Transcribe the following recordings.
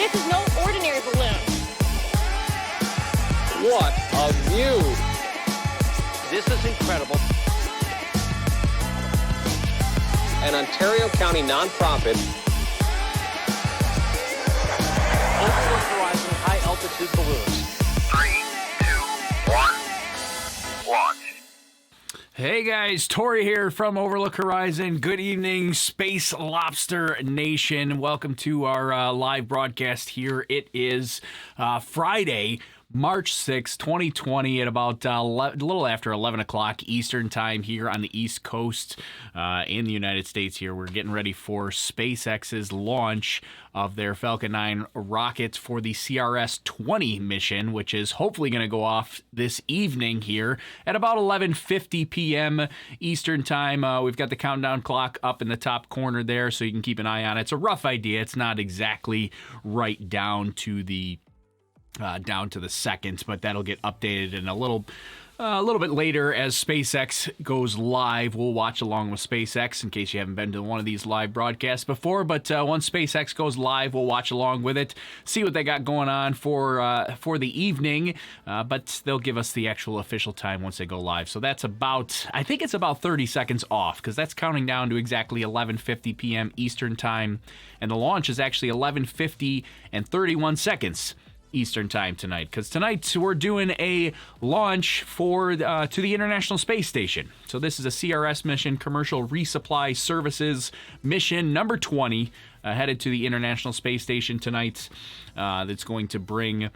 This is no ordinary balloon. What a view! This is incredible. An Ontario County nonprofit. Overlook Horizon high-altitude balloons. 3, 2, 1, launch. Hey guys, Tori here from Overlook Horizon. Good evening, Space Lobster Nation. Welcome to our live broadcast here. It is Friday, March 6, 2020 at about a little after 11 o'clock Eastern time here on the East Coast in the United States here. We're getting ready for SpaceX's launch of their Falcon 9 rockets for the CRS-20 mission, which is hopefully going to go off this evening here at about 11:50 p.m. Eastern time. We've got the countdown clock up in the top corner there, so you can keep an eye on it. It's a rough idea. It's not exactly right down to the seconds, but that'll get updated in a little bit later as SpaceX goes live. We'll watch along with SpaceX in case you haven't been to one of these live broadcasts before. But once SpaceX goes live, we'll watch along with it, see what they got going on for the evening. But they'll give us the actual official time once they go live. So that's I think it's about 30 seconds off because that's counting down to exactly 11:50 p.m. Eastern time, and the launch is actually 11:50 and 31 seconds. Eastern time tonight, because tonight we're doing a launch to the International Space Station. So this is a CRS mission, Commercial Resupply Services mission number 20, headed to the International Space Station tonight. That's going to bring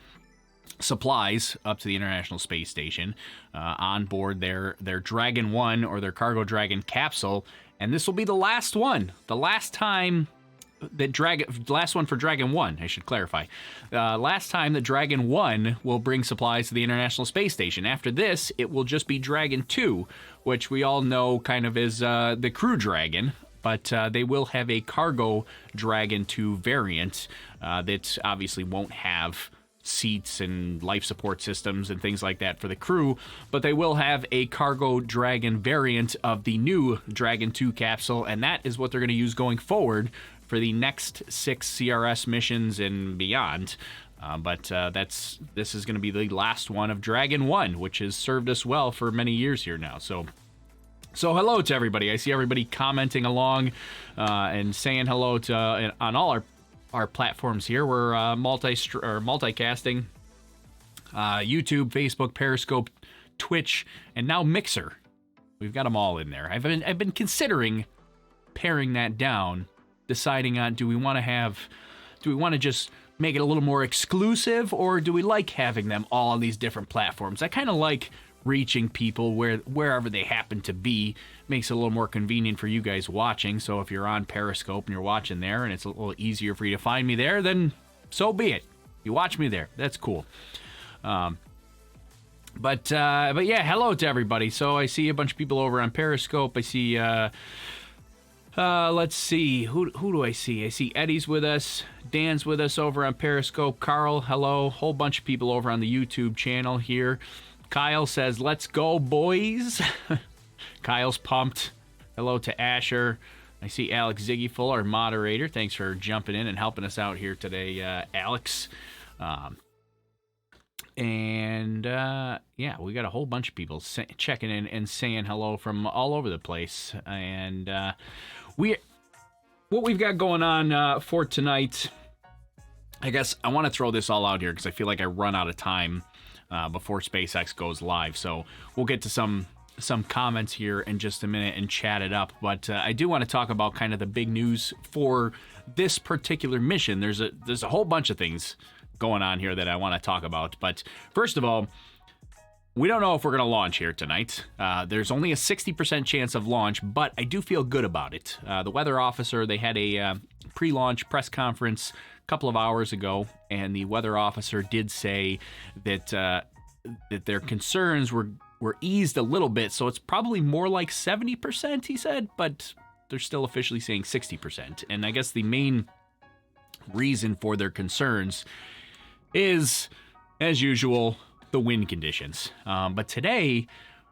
supplies up to the International Space Station on board their Dragon 1 or their Cargo Dragon capsule, and this will be the last one, the last time. Last one for Dragon 1, I should clarify. Last time that Dragon 1 will bring supplies to the International Space Station. After this, it will just be Dragon 2, which we all know kind of is the Crew Dragon, but they will have a Cargo Dragon 2 variant that obviously won't have seats and life support systems and things like that for the crew, but they will have a Cargo Dragon variant of the new Dragon 2 capsule, and that is what they're going to use going forward for the next 6 CRS missions and beyond. But this is going to be the last one of Dragon 1, which has served us well for many years here now. So hello to everybody. I see everybody commenting along and saying hello to on all our platforms here. We're multicasting, YouTube, Facebook, Periscope, Twitch, and now Mixer. We've got them all in there. I've been considering paring that down, deciding on do we want to just make it a little more exclusive, or do we like having them all on these different platforms? I kind of like reaching people wherever they happen to be. Makes it a little more convenient for you guys watching. So if you're on Periscope and you're watching there and it's a little easier for you to find me there, then so be it. You watch me there. That's cool. But yeah, hello to everybody. So I see a bunch of people over on Periscope. I see let's see, who do I see? I see Eddie's with us, Dan's with us over on Periscope, Carl, hello, whole bunch of people over on the YouTube channel here. Kyle says, let's go, boys. Kyle's pumped. Hello to Asher. I see Alex Ziggyful, our moderator. Thanks for jumping in and helping us out here today, Alex. Yeah, we got a whole bunch of people checking in and saying hello from all over the place. And what we've got going on for tonight, I guess I want to throw this all out here because I feel like I run out of time before SpaceX goes live. So we'll get to some comments here in just a minute and chat it up. But I do want to talk about kind of the big news for this particular mission. There's a whole bunch of things going on here that I want to talk about. But first of all, we don't know if we're going to launch here tonight. There's only a 60% chance of launch, but I do feel good about it. The weather officer, they had a pre-launch press conference a couple of hours ago, and the weather officer did say that their concerns were eased a little bit, so it's probably more like 70%, he said, but they're still officially saying 60%. And I guess the main reason for their concerns is, as usual, the wind conditions. But today,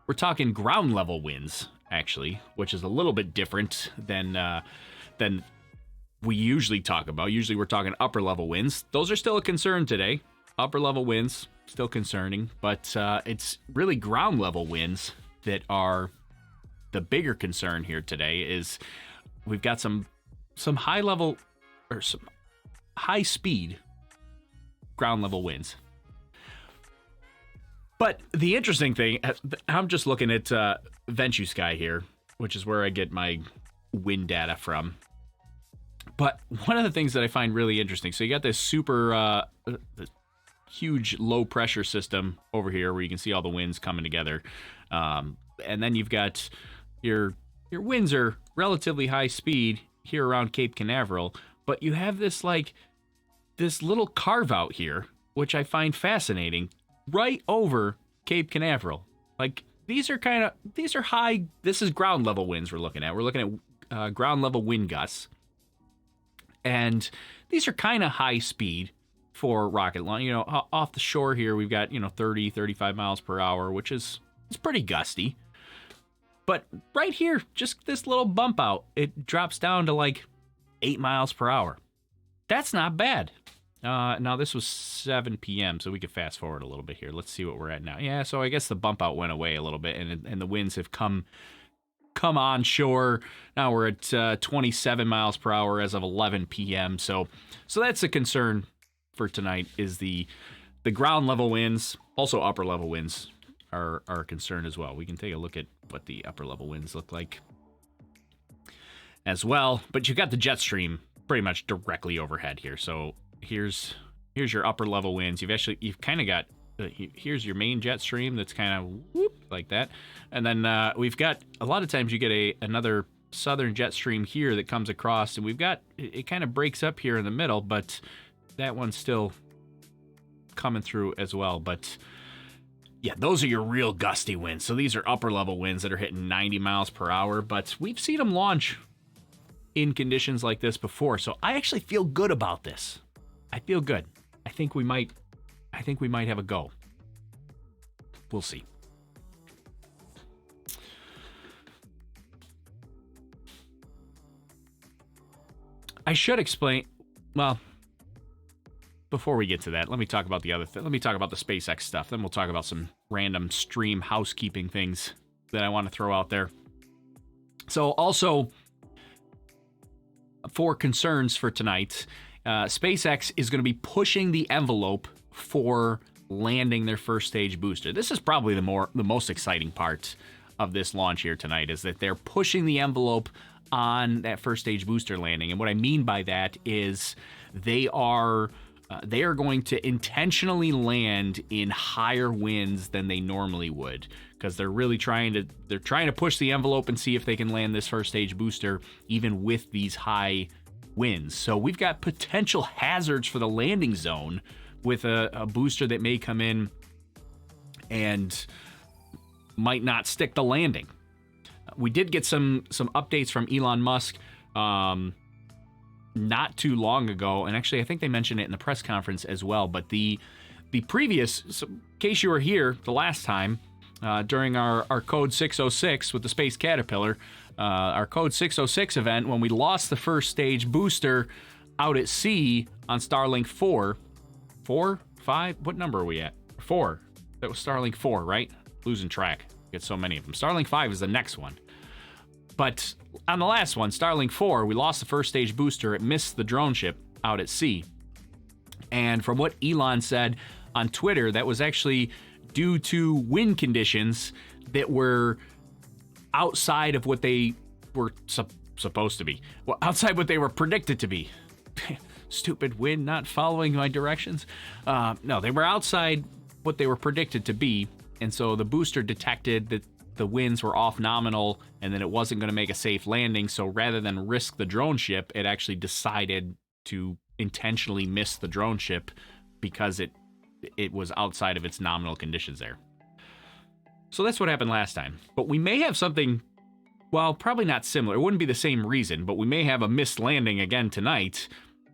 we're talking ground level winds, actually, which is a little bit different than we usually talk about. Usually we're talking upper level winds. Those are still a concern today. Upper level winds, still concerning, but it's really ground level winds that are the bigger concern here today. Is we've got some high level or some high speed ground level winds. But the interesting thing, I'm just looking at VentuSky here, which is where I get my wind data from. But one of the things that I find really interesting, so you got this super huge low pressure system over here where you can see all the winds coming together. And then you've got your winds are relatively high speed here around Cape Canaveral, but you have this little carve out here, which I find fascinating, right over Cape Canaveral. Like these are high. This is ground level winds we're looking at. We're looking at ground level wind gusts. And these are kind of high speed for rocket launch. You know, off the shore here, we've got, 30, 35 miles per hour, which is pretty gusty. But right here, just this little bump out, it drops down to like 8 miles per hour. That's not bad. Now, this was 7 p.m., so we could fast forward a little bit here. Let's see what we're at now. Yeah, so I guess the bump out went away a little bit, and the winds have come on shore. Now we're at 27 miles per hour as of 11 p.m. So that's a concern for tonight, is the ground level winds. Also upper level winds are a concern as well. We can take a look at what the upper level winds look like as well. But you've got the jet stream pretty much directly overhead here. So here's your upper level winds. You've kind of got here's your main jet stream that's kind of whoop like that, and then we've got a lot of times you get another southern jet stream here that comes across, and we've got it kind of breaks up here in the middle, but that one's still coming through as well. But yeah, those are your real gusty winds. So these are upper level winds that are hitting 90 miles per hour, but we've seen them launch in conditions like this before. So I actually feel good about this. I feel good. I think we might have a go. We'll see. I should explain, well, before we get to that, let me talk about the other thing. Let me talk about the SpaceX stuff. Then we'll talk about some random stream housekeeping things that I want to throw out there. So also, for concerns for tonight, SpaceX is going to be pushing the envelope for landing their first stage booster. This is probably the most exciting part of this launch here tonight, is that they're pushing the envelope on that first stage booster landing. And what I mean by that is they are going to intentionally land in higher winds than they normally would, because they're really trying to push the envelope and see if they can land this first stage booster even with these high winds. So we've got potential hazards for the landing zone with a booster that may come in and might not stick the landing. We did get some updates from Elon Musk not too long ago, and actually I think they mentioned it in the press conference as well. But the previous, so in case you were here the last time, during our Code 606 with the Space Caterpillar, our Code 606 event, when we lost the first stage booster out at sea on Starlink 4, 5, what number are we at? 4. That was Starlink 4, right? Losing track. Get so many of them. Starlink 5 is the next one. But on the last one, Starlink 4, we lost the first stage booster. It missed the drone ship out at sea. And from what Elon said on Twitter, that was actually due to wind conditions that were outside of what they were supposed to be. Well, outside what they were predicted to be. Stupid wind not following my directions. No, they were outside what they were predicted to be. And so the booster detected that the winds were off nominal and that it wasn't going to make a safe landing. So rather than risk the drone ship, it actually decided to intentionally miss the drone ship because it was outside of its nominal conditions there. So that's what happened last time. But we may have something, well, probably not similar. It wouldn't be the same reason, but we may have a missed landing again tonight.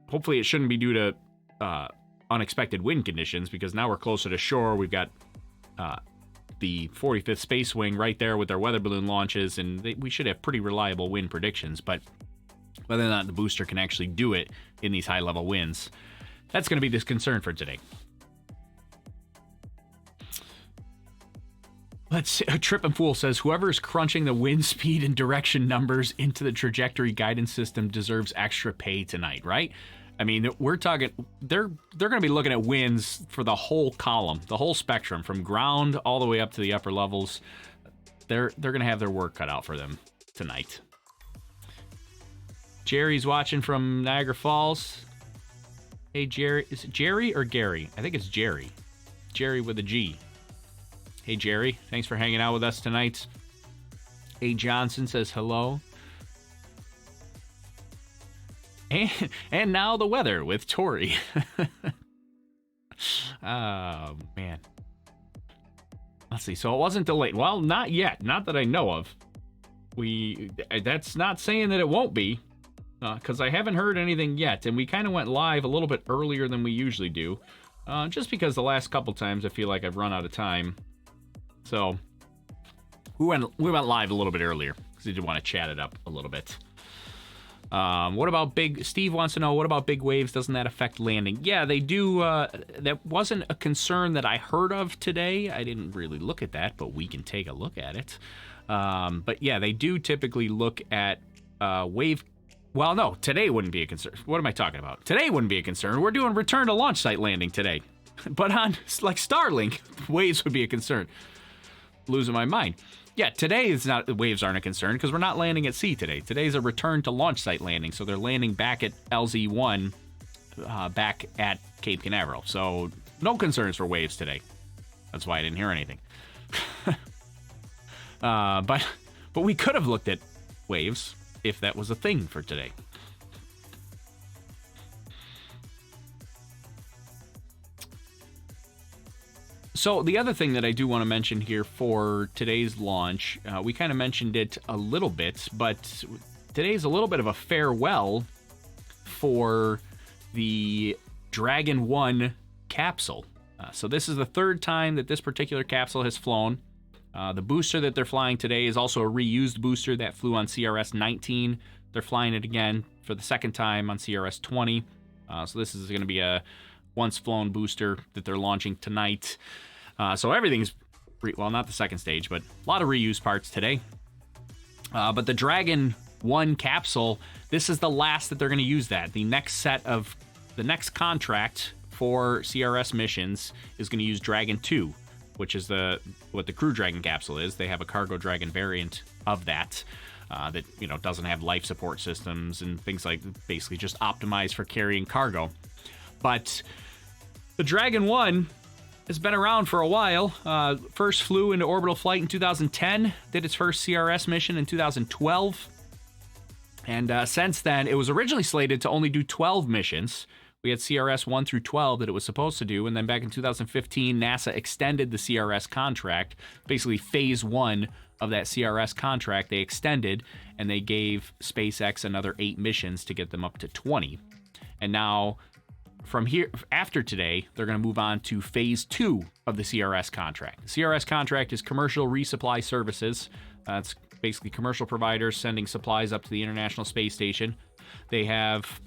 Hopefully it shouldn't be due to unexpected wind conditions, because now we're closer to shore. We've got the 45th Space Wing right there with their weather balloon launches, and we should have pretty reliable wind predictions. But Whether or not the booster can actually do it in these high-level winds, that's going to be this concern for today. Let's see. Trip and Fool says, whoever is crunching the wind speed and direction numbers into the trajectory guidance system deserves extra pay tonight, right? I mean, we're talking, they're going to be looking at winds for the whole column, the whole spectrum, from ground all the way up to the upper levels. They're going to have their work cut out for them tonight. Jerry's watching from Niagara Falls. Hey, Jerry. Is it Jerry or Gary? I think it's Jerry. Jerry with a G. Hey, Jerry. Thanks for hanging out with us tonight. A. Johnson says hello. And now the weather with Tori. Oh, man. Let's see. So it wasn't delayed. Well, not yet. Not that I know of. That's not saying that it won't be. Because I haven't heard anything yet. And we kind of went live a little bit earlier than we usually do. Just because the last couple times I feel like I've run out of time. So we went live a little bit earlier because we did want to chat it up a little bit. What about Steve wants to know, what about big waves? Doesn't that affect landing? Yeah, they do. That wasn't a concern that I heard of today. I didn't really look at that, but we can take a look at it. But yeah, they do typically look at wave. Well, no, today wouldn't be a concern. What am I talking about? Today wouldn't be a concern. We're doing return to launch site landing today. But on like Starlink, waves would be a concern. Losing my mind. Yeah, today is not, waves aren't a concern because we're not landing at sea today. Today's a return to launch site landing, so they're landing back at LZ1, back at Cape Canaveral. So no concerns for waves today. That's why I didn't hear anything. But we could have looked at waves if that was a thing for today. So the other thing that I do want to mention here for today's launch, we kind of mentioned it a little bit, but today's a little bit of a farewell for the Dragon 1 capsule. So this is the third time that this particular capsule has flown. The booster that they're flying today is also a reused booster that flew on CRS-19. They're flying it again for the second time on CRS-20. So this is going to be a once flown booster that they're launching tonight. So everything's, well, not the second stage, but a lot of reuse parts today. But the Dragon 1 capsule, this is the last that they're going to use that. The next contract for CRS missions is going to use Dragon 2, which is what the Crew Dragon capsule is. They have a Cargo Dragon variant of that. That doesn't have life support systems and things like, basically just optimized for carrying cargo. But the Dragon 1 has been around for a while. First flew into orbital flight in 2010, did its first CRS mission in 2012. And since then, it was originally slated to only do 12 missions. We had CRS 1 through 12 that it was supposed to do. And then back in 2015, NASA extended the CRS contract. Basically, phase 1 of that CRS contract, they extended, and they gave SpaceX another 8 missions to get them up to 20. And now, from here, after today, they're going to move on to phase 2 of the CRS contract. The CRS contract is Commercial Resupply Services. It's basically commercial providers sending supplies up to the International Space Station. They have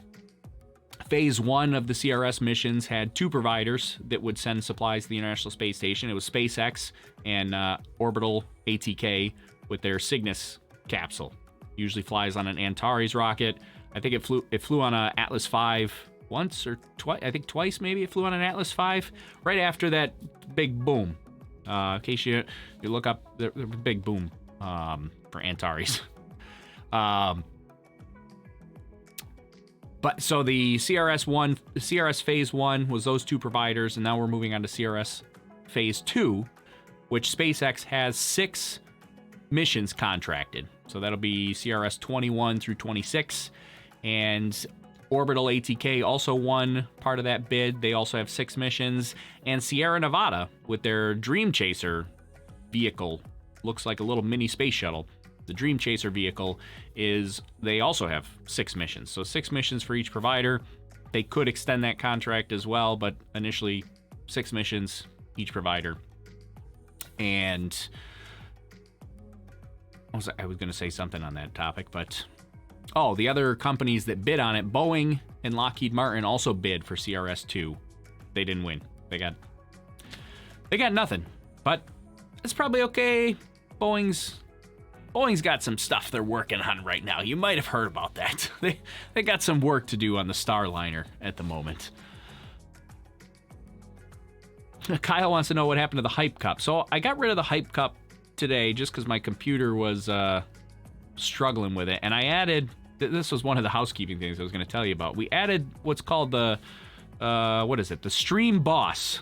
phase 1 of the CRS missions had 2 providers that would send supplies to the International Space Station. It was SpaceX and Orbital ATK with their Cygnus capsule. Usually flies on an Antares rocket. I think it flew on a Atlas V once or twice. I think twice maybe it flew on an Atlas V right after that big boom. In case you look up the big boom for Antares. But so the CRS phase 1 was those 2 providers, and now we're moving on to CRS phase 2, which SpaceX has 6 missions contracted. So that'll be CRS 21 through 26, and Orbital ATK also won part of that bid. They also have 6 missions, and Sierra Nevada with their Dream Chaser vehicle, looks like a little mini space shuttle. The Dream Chaser vehicle they also have 6 missions. So 6 missions for each provider. They could extend that contract as well, but initially 6 missions each provider. And I was going to say something on that topic, but Oh, the other companies that bid on it, Boeing and Lockheed Martin also bid for CRS-2. They didn't win. They got nothing. But it's probably okay. Boeing's got some stuff they're working on right now. You might have heard about that. They got some work to do on the Starliner at the moment. Kyle wants to know what happened to the Hype Cup. So I got rid of the Hype Cup today just because my computer was struggling with it. And I added, this was one of the housekeeping things I was going to tell you about. We added what's called the, the Stream Boss,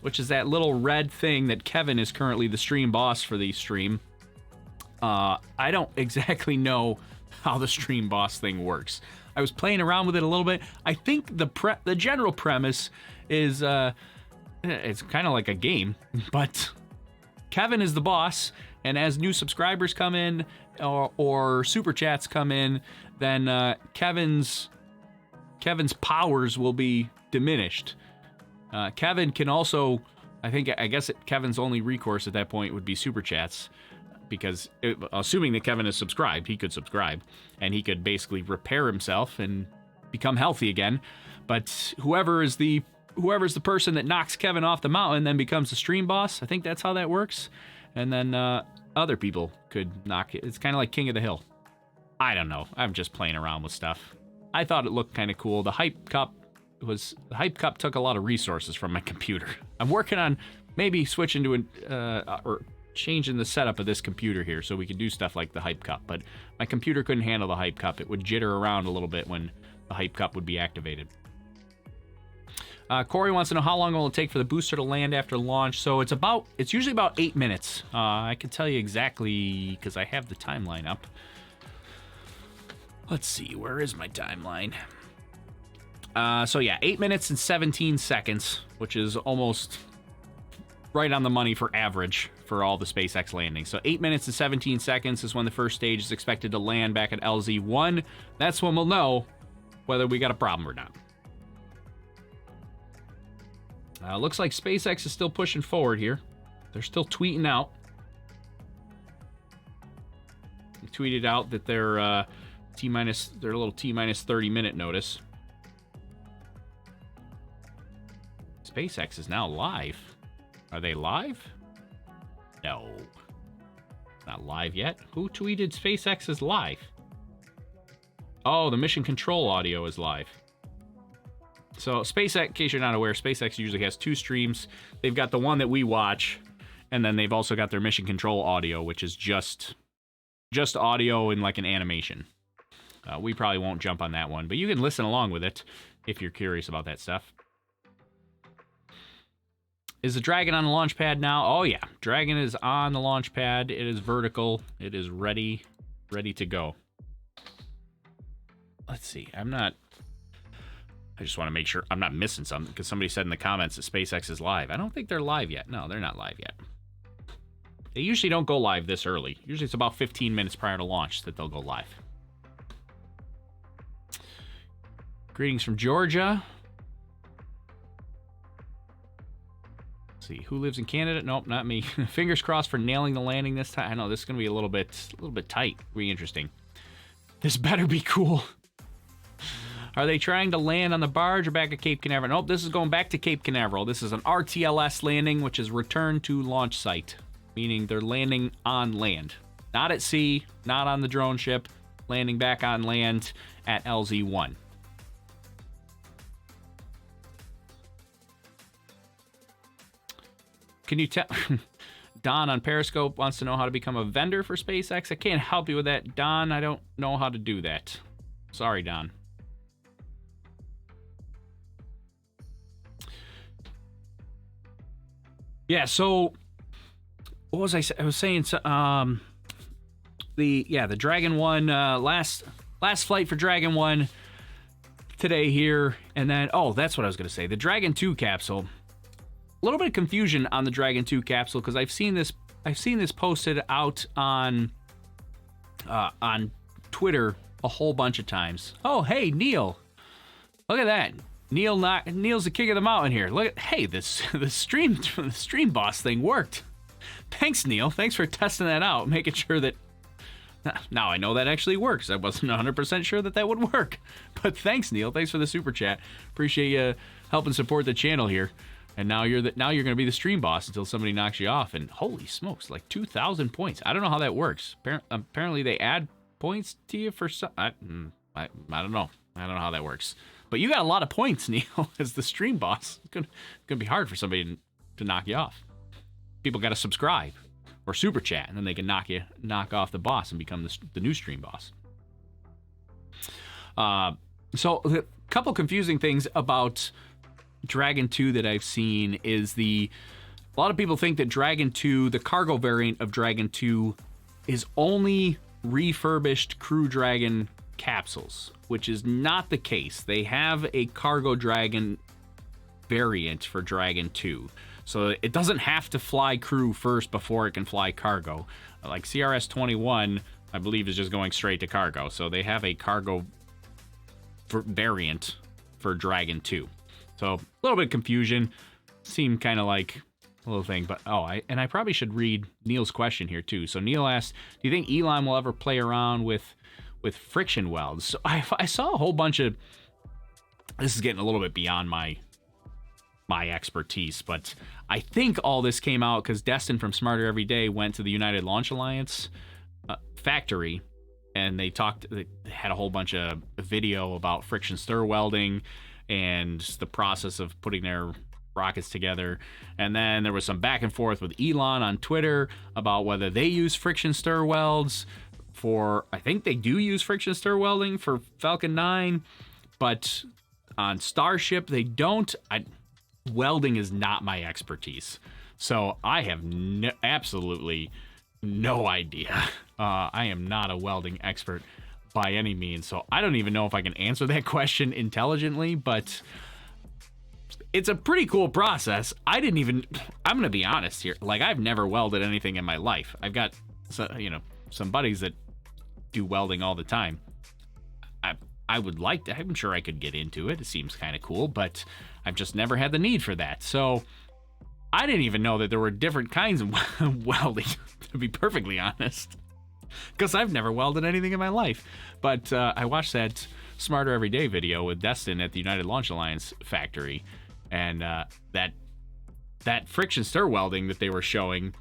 which is that little red thing that Kevin is currently the Stream Boss for the stream. I don't exactly know how the Stream Boss thing works. I was playing around with it a little bit. I think the general premise is it's kind of like a game, but Kevin is the boss, and as new subscribers come in or super chats come in, then Kevin's powers will be diminished. Kevin can also, I guess Kevin's only recourse at that point would be super chats, because assuming that Kevin is subscribed, he could subscribe and he could basically repair himself and become healthy again. But whoever's the person that knocks Kevin off the mountain then becomes the stream boss. I think that's how that works. And then other people could knock it. It's kind of like King of the Hill. I don't know. I'm just playing around with stuff. I thought it looked kind of cool. The Hype Cup took a lot of resources from my computer. I'm working on maybe switching to or changing the setup of this computer here so we could do stuff like the Hype Cup. But my computer couldn't handle the Hype Cup. It would jitter around a little bit when the Hype Cup would be activated. Corey wants to know how long will it take for the booster to land after launch. So it's usually about 8 minutes. I can tell you exactly because I have the timeline up. Let's see, where is my timeline? So yeah, 8 minutes and 17 seconds, which is almost right on the money for average for all the SpaceX landings. So 8 minutes and 17 seconds is when the first stage is expected to land back at LZ-1. That's when we'll know whether we got a problem or not. Looks like SpaceX is still pushing forward here. They're still tweeting out. They tweeted out that their little T-minus 30-minute notice. SpaceX is now live. Are they live? No. Not live yet. Who tweeted SpaceX is live? Oh, the mission control audio is live. So SpaceX, in case you're not aware, SpaceX usually has two streams. They've got the one that we watch, and then they've also got their mission control audio, which is just audio and like an animation. We probably won't jump on that one, but you can listen along with it if you're curious about that stuff. Is the Dragon on the launch pad now? Oh yeah, Dragon is on the launch pad. It is vertical. It is ready to go. Let's see. I just want to make sure I'm not missing something, because somebody said in the comments that SpaceX is live. I don't think they're live yet. No, they're not live yet. They usually don't go live this early. Usually it's about 15 minutes prior to launch that they'll go live. Greetings from Georgia. Let's see, who lives in Canada? Nope, not me. Fingers crossed for nailing the landing this time. I know this is going to be a little bit tight. Really interesting. This better be cool. Are they trying to land on the barge or back at Cape Canaveral? Nope, this is going back to Cape Canaveral. This is an RTLS landing, which is return to launch site, meaning they're landing on land. Not at sea, not on the drone ship, landing back on land at LZ-1. Can you tell... Don on Periscope wants to know how to become a vendor for SpaceX. I can't help you with that, Don. I don't know how to do that. Sorry, Don. Yeah, so what was I saying? I was saying the Dragon 1 last flight for Dragon 1 today here, and then that's what I was going to say. The Dragon 2 capsule. A little bit of confusion on the Dragon 2 capsule, because I've seen this posted out on Twitter a whole bunch of times. Oh, hey, Neil. Look at that. Neil's the king of the mountain here. Look at, hey, the stream boss thing worked. Thanks, Neil. Thanks for testing that out, making sure that Now I know that actually works. I wasn't 100% sure that would work. But thanks, Neil. Thanks for the super chat. Appreciate you helping support the channel here. And now you're going to be the stream boss until somebody knocks you off. And holy smokes, like 2,000 points. I don't know how that works. Apparently they add points to you for some. I don't know. I don't know how that works. But you got a lot of points, Neil, as the stream boss. It's going to be hard for somebody to knock you off. People got to subscribe or super chat, and then they can knock off the boss and become the new stream boss. So a couple confusing things about Dragon 2 that I've seen is a lot of people think that Dragon 2, the cargo variant of Dragon 2, is only refurbished Crew Dragon capsules, which is not the case. They have a cargo Dragon variant for Dragon 2. So it doesn't have to fly crew first before it can fly cargo. Like CRS-21, I believe, is just going straight to cargo. So they have a cargo variant for Dragon 2. So a little bit of confusion. Seemed kind of like a little thing. But I probably should read Neil's question here too. So Neil asked, do you think Elon will ever play around with friction welds? So I saw a whole bunch of... This is getting a little bit beyond my expertise, but I think all this came out because Destin from Smarter Every Day went to the United Launch Alliance factory, and they had a whole bunch of video about friction stir welding and the process of putting their rockets together. And then there was some back and forth with Elon on Twitter about whether they use friction stir welds I think they do use friction stir welding for Falcon 9, but on Starship they don't. Welding is not my expertise, so I have absolutely no idea. I am not a welding expert by any means, so I don't even know if I can answer that question intelligently, but it's a pretty cool process. I'm gonna be honest here, like I've never welded anything in my life. I've got some buddies that do welding all the time. I would like to. I'm sure I could get into it. It seems kind of cool, but I've just never had the need for that. So I didn't even know that there were different kinds of welding, to be perfectly honest, because I've never welded anything in my life. But I watched that Smarter Everyday video with Destin at the United Launch Alliance factory, and that friction stir welding that they were showing,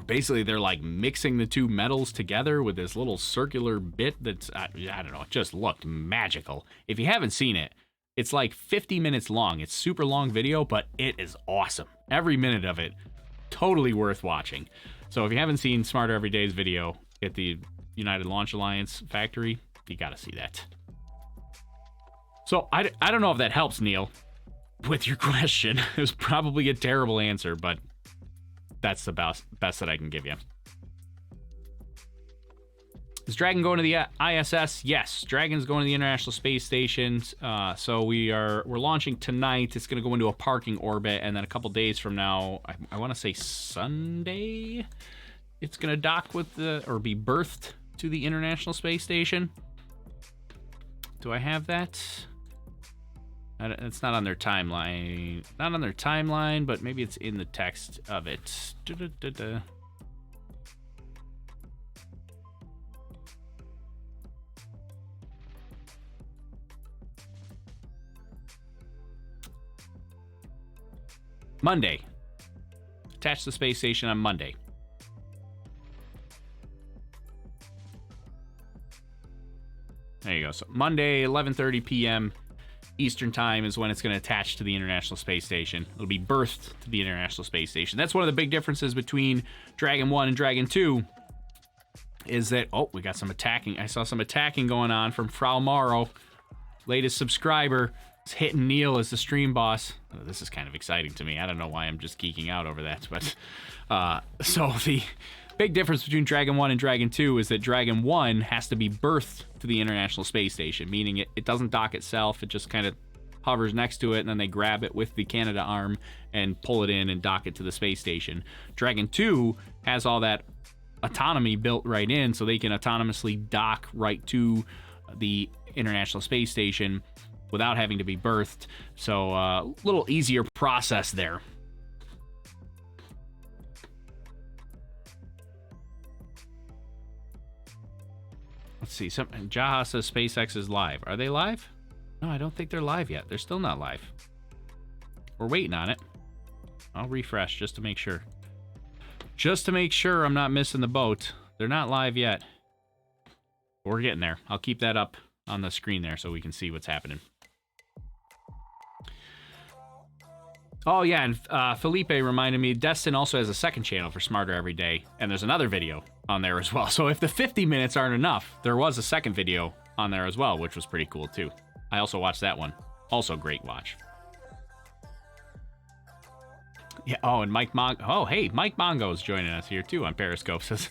basically they're like mixing the two metals together with this little circular bit that's, I don't know, it just looked magical. If you haven't seen it, it's like 50 minutes long. It's super long video, but it is awesome. Every minute of it, totally worth watching. So if you haven't seen Smarter Everyday's video at the United Launch Alliance factory, you gotta see that. So I don't know if that helps, Neil, with your question. It was probably a terrible answer, but that's the best that I can give you. Is Dragon going to the ISS? Yes, Dragon's going to the International Space Station. So we're launching tonight. It's going to go into a parking orbit, and then a couple days from now, I want to say Sunday, it's going to dock with or be berthed to the International Space Station. Do I have that? It's not on their timeline. Not on their timeline, but maybe it's in the text of it. Monday. Attached to the space station on Monday. There you go. So Monday, 11:30 p.m. Eastern Time is when it's going to attach to the International Space Station. It'll be berthed to the International Space Station. That's one of the big differences between Dragon 1 and Dragon 2, is that, we got some attacking. I saw some attacking going on from Frau Morrow, latest subscriber. It's hitting Neil as the stream boss. Oh, this is kind of exciting to me. I don't know why I'm just geeking out over that. But so the big difference between Dragon 1 and Dragon 2 is that Dragon 1 has to be berthed to the International Space Station, meaning it doesn't dock itself. It just kind of hovers next to it, and then they grab it with the Canadarm and pull it in and dock it to the space station. Dragon 2 has all that autonomy built right in, so they can autonomously dock right to the International Space Station without having to be berthed. So a little easier process there. Let's see. Jaha says SpaceX is live. Are they live? No, I don't think they're live yet. They're still not live. We're waiting on it. I'll refresh just to make sure. Just to make sure I'm not missing the boat. They're not live yet. We're getting there. I'll keep that up on the screen there so we can see what's happening. Oh, yeah, and Felipe reminded me, Destin also has a second channel for Smarter Every Day, and there's another video on there as well. So if the 50 minutes aren't enough, there was a second video on there as well, which was pretty cool, too. I also watched that one. Also great watch. Yeah, oh, and Mike Mongo. Oh, hey, Mike Mongo is joining us here, too, on Periscope. Says,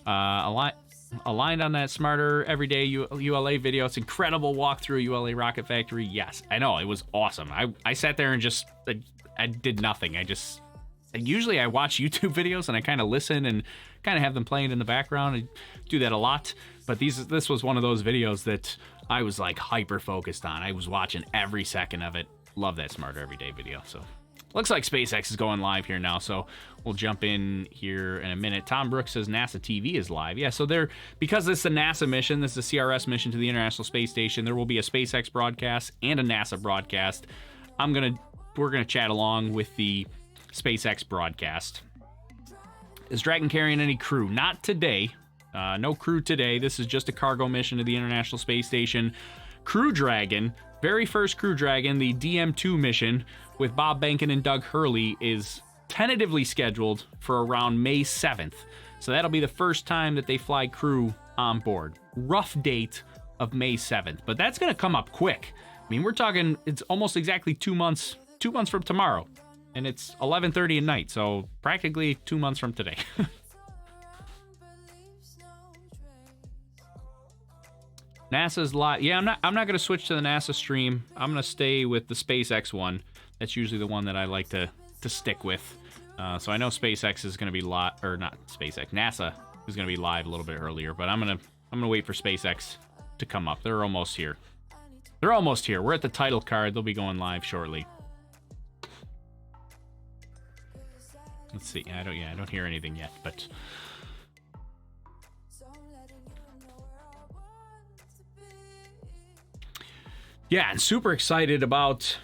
aligned on that Smarter Everyday ULA video. It's incredible walkthrough ULA Rocket Factory. Yes, I know, it was awesome. I sat there and just... I did nothing. Usually I watch YouTube videos and I kind of listen and kind of have them playing in the background. I do that a lot, but this was one of those videos that I was like hyper focused on. I was watching every second of it. Love that Smarter Everyday video. So looks like SpaceX is going live here now, so we'll jump in here in a minute. Tom Brooks says NASA TV is live. Yeah, so because this is a NASA mission, this is a CRS mission to the International Space Station, there will be a SpaceX broadcast and a NASA broadcast. We're going to chat along with the SpaceX broadcast. Is Dragon carrying any crew? Not today. No crew today. This is just a cargo mission to the International Space Station. Crew Dragon, very first Crew Dragon, the DM2 mission with Bob Behnken and Doug Hurley, is tentatively scheduled for around May 7th. So that'll be the first time that they fly crew on board. Rough date of May 7th. But that's going to come up quick. I mean, we're talking, it's almost exactly 2 months from tomorrow, and it's 11:30 at night, so practically 2 months from today. NASA's live. Yeah, I'm not going to switch to the NASA stream. I'm going to stay with the SpaceX one. That's usually the one that I like to stick with. So I know SpaceX is going to be live, or not SpaceX. NASA is going to be live a little bit earlier, but I'm gonna wait for SpaceX to come up. They're almost here. We're at the title card. They'll be going live shortly. Let's see. I don't hear anything yet, but yeah, and super excited about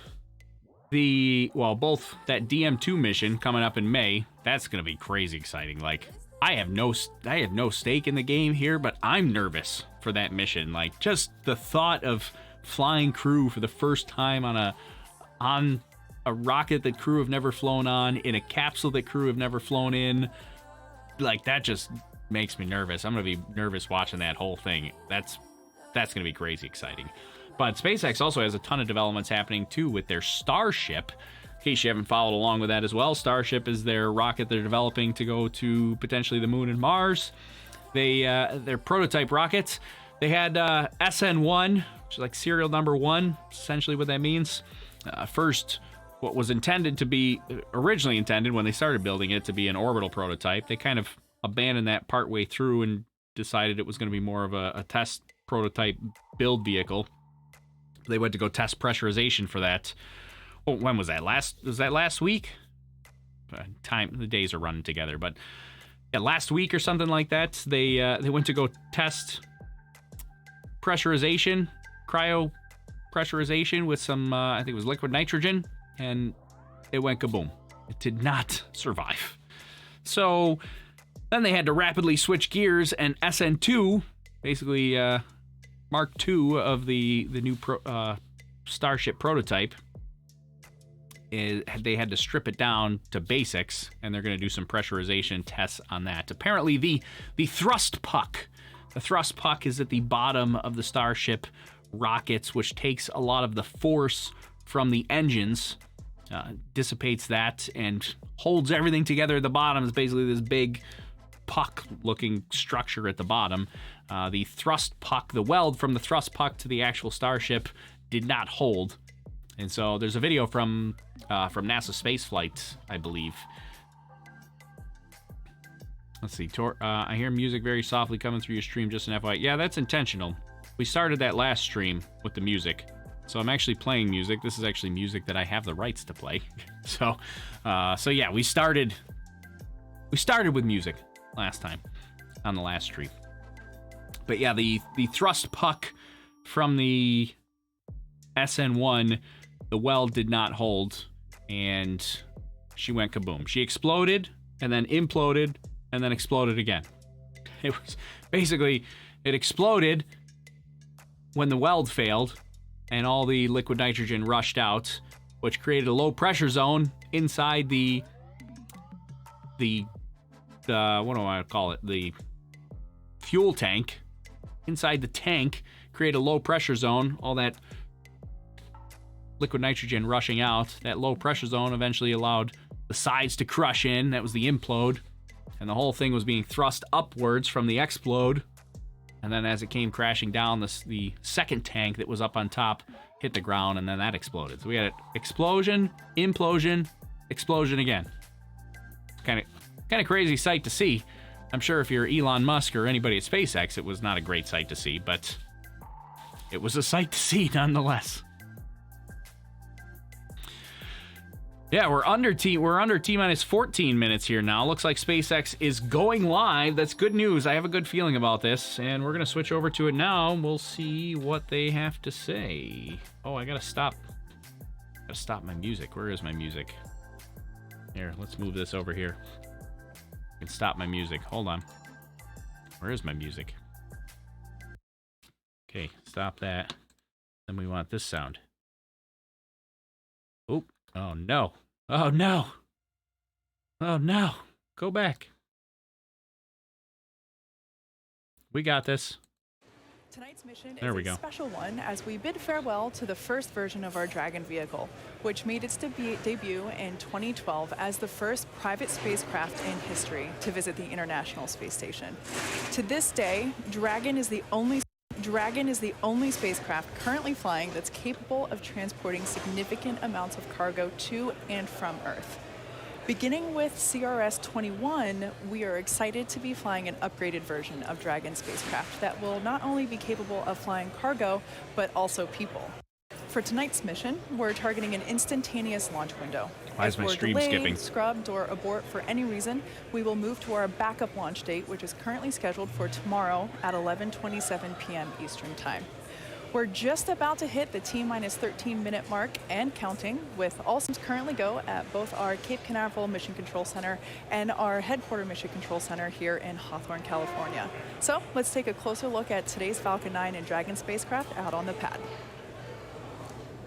both that DM2 mission coming up in May. That's gonna be crazy exciting. Like, I have no stake in the game here, but I'm nervous for that mission. Like, just the thought of flying crew for the first time on a rocket that crew have never flown on, in a capsule that crew have never flown in, like, that just makes me nervous. I'm gonna be nervous watching that whole thing. That's gonna be crazy exciting. But SpaceX also has a ton of developments happening too with their Starship. In case you haven't followed along with that as well, Starship is their rocket they're developing to go to potentially the moon and Mars. Their prototype rockets. They had SN1, which is like serial number 1, essentially what that means. First, what was originally intended when they started building it to be an orbital prototype. They kind of abandoned that partway through and decided it was going to be more of a test prototype build vehicle. They went to go test pressurization for that. Oh, when was that? Was that last week? The days are running together, but yeah, last week or something like that. They went to go test pressurization, cryo pressurization with some, I think it was liquid nitrogen, and it went kaboom. It did not survive. So then they had to rapidly switch gears, and SN2, basically Mark II of the new Starship prototype, they had to strip it down to basics, and they're going to do some pressurization tests on that. Apparently, the thrust puck. The thrust puck is at the bottom of the Starship rockets, which takes a lot of the force from the engines, dissipates that, and holds everything together at the bottom. It's basically this big puck-looking structure at the bottom. The thrust puck, the weld from the thrust puck to the actual Starship did not hold. And so there's a video from NASA spaceflight, I believe. Let's see. I hear music very softly coming through your stream, just an FYI. Yeah, that's intentional. We started that last stream with the music. So I'm actually playing music. This is actually music that I have the rights to play. So yeah, we started with music last time on the last stream. But yeah, the thrust puck from the SN1, the weld did not hold, and she went kaboom. She exploded, and then imploded, and then exploded again. It was basically, it exploded when the weld failed, and all the liquid nitrogen rushed out, which created a low pressure zone inside the what do I call it? The fuel tank. Inside the tank, create a low pressure zone. All that liquid nitrogen rushing out. That low pressure zone eventually allowed the sides to crush in. That was the implode. And the whole thing was being thrust upwards from the explode. And then as it came crashing down, the second tank that was up on top hit the ground, and then that exploded. So we had an explosion, implosion, explosion again. Kind of crazy sight to see. I'm sure if you're Elon Musk or anybody at SpaceX, it was not a great sight to see, but it was a sight to see nonetheless. Yeah, we're under T minus 14 minutes here now. Looks like SpaceX is going live. That's good news. I have a good feeling about this, and we're gonna switch over to it now. We'll see what they have to say. Oh, I gotta stop my music. Where is my music? Here, let's move this over here. I can stop my music. Hold on. Where is my music? Okay, stop that. Then we want this sound. Oop. Oh no. Oh no. Oh no. Go back. We got this. Tonight's mission There is we a go. special one as we bid farewell to the first version of our Dragon vehicle, which made its debut in 2012 as the first private spacecraft in history to visit the International Space Station. To this day, Dragon is the only spacecraft currently flying that's capable of transporting significant amounts of cargo to and from Earth. Beginning with CRS-21, we are excited to be flying an upgraded version of Dragon spacecraft that will not only be capable of flying cargo, but also people. For tonight's mission, we're targeting an instantaneous launch window. Why is If my we're stream delayed, skipping? scrubbed, or abort for any reason, we will move to our backup launch date, which is currently scheduled for tomorrow at 11:27 p.m. Eastern Time. We're just about to hit the T-minus 13-minute mark and counting, with all systems currently go at both our Cape Canaveral Mission Control Center and our headquarter Mission Control Center here in Hawthorne, California. So let's take a closer look at today's Falcon 9 and Dragon spacecraft out on the pad.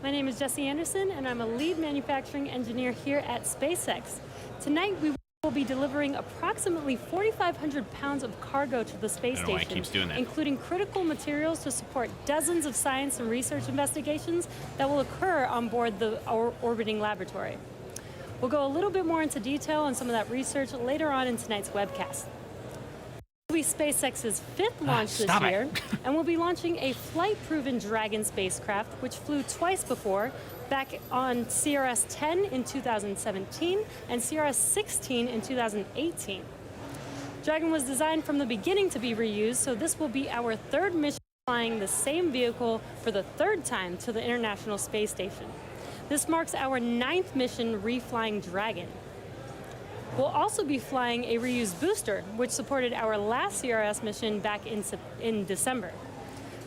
My name is Jessie Anderson, and I'm a lead manufacturing engineer here at SpaceX. Tonight, we will be delivering approximately 4,500 pounds of cargo to the space I don't know why it station, keeps doing that. including critical materials to support dozens of science and research investigations that will occur on board the orbiting laboratory. We'll go a little bit more into detail on some of that research later on in tonight's webcast. Will be SpaceX's fifth launch this Stop it. year, and we'll be launching a flight-proven Dragon spacecraft, which flew twice before, back on CRS-10 in 2017 and CRS-16 in 2018. Dragon was designed from the beginning to be reused, so this will be our third mission flying the same vehicle for the third time to the International Space Station. This marks our 9th mission reflying Dragon. We'll also be flying a reused booster, which supported our last CRS mission back in December.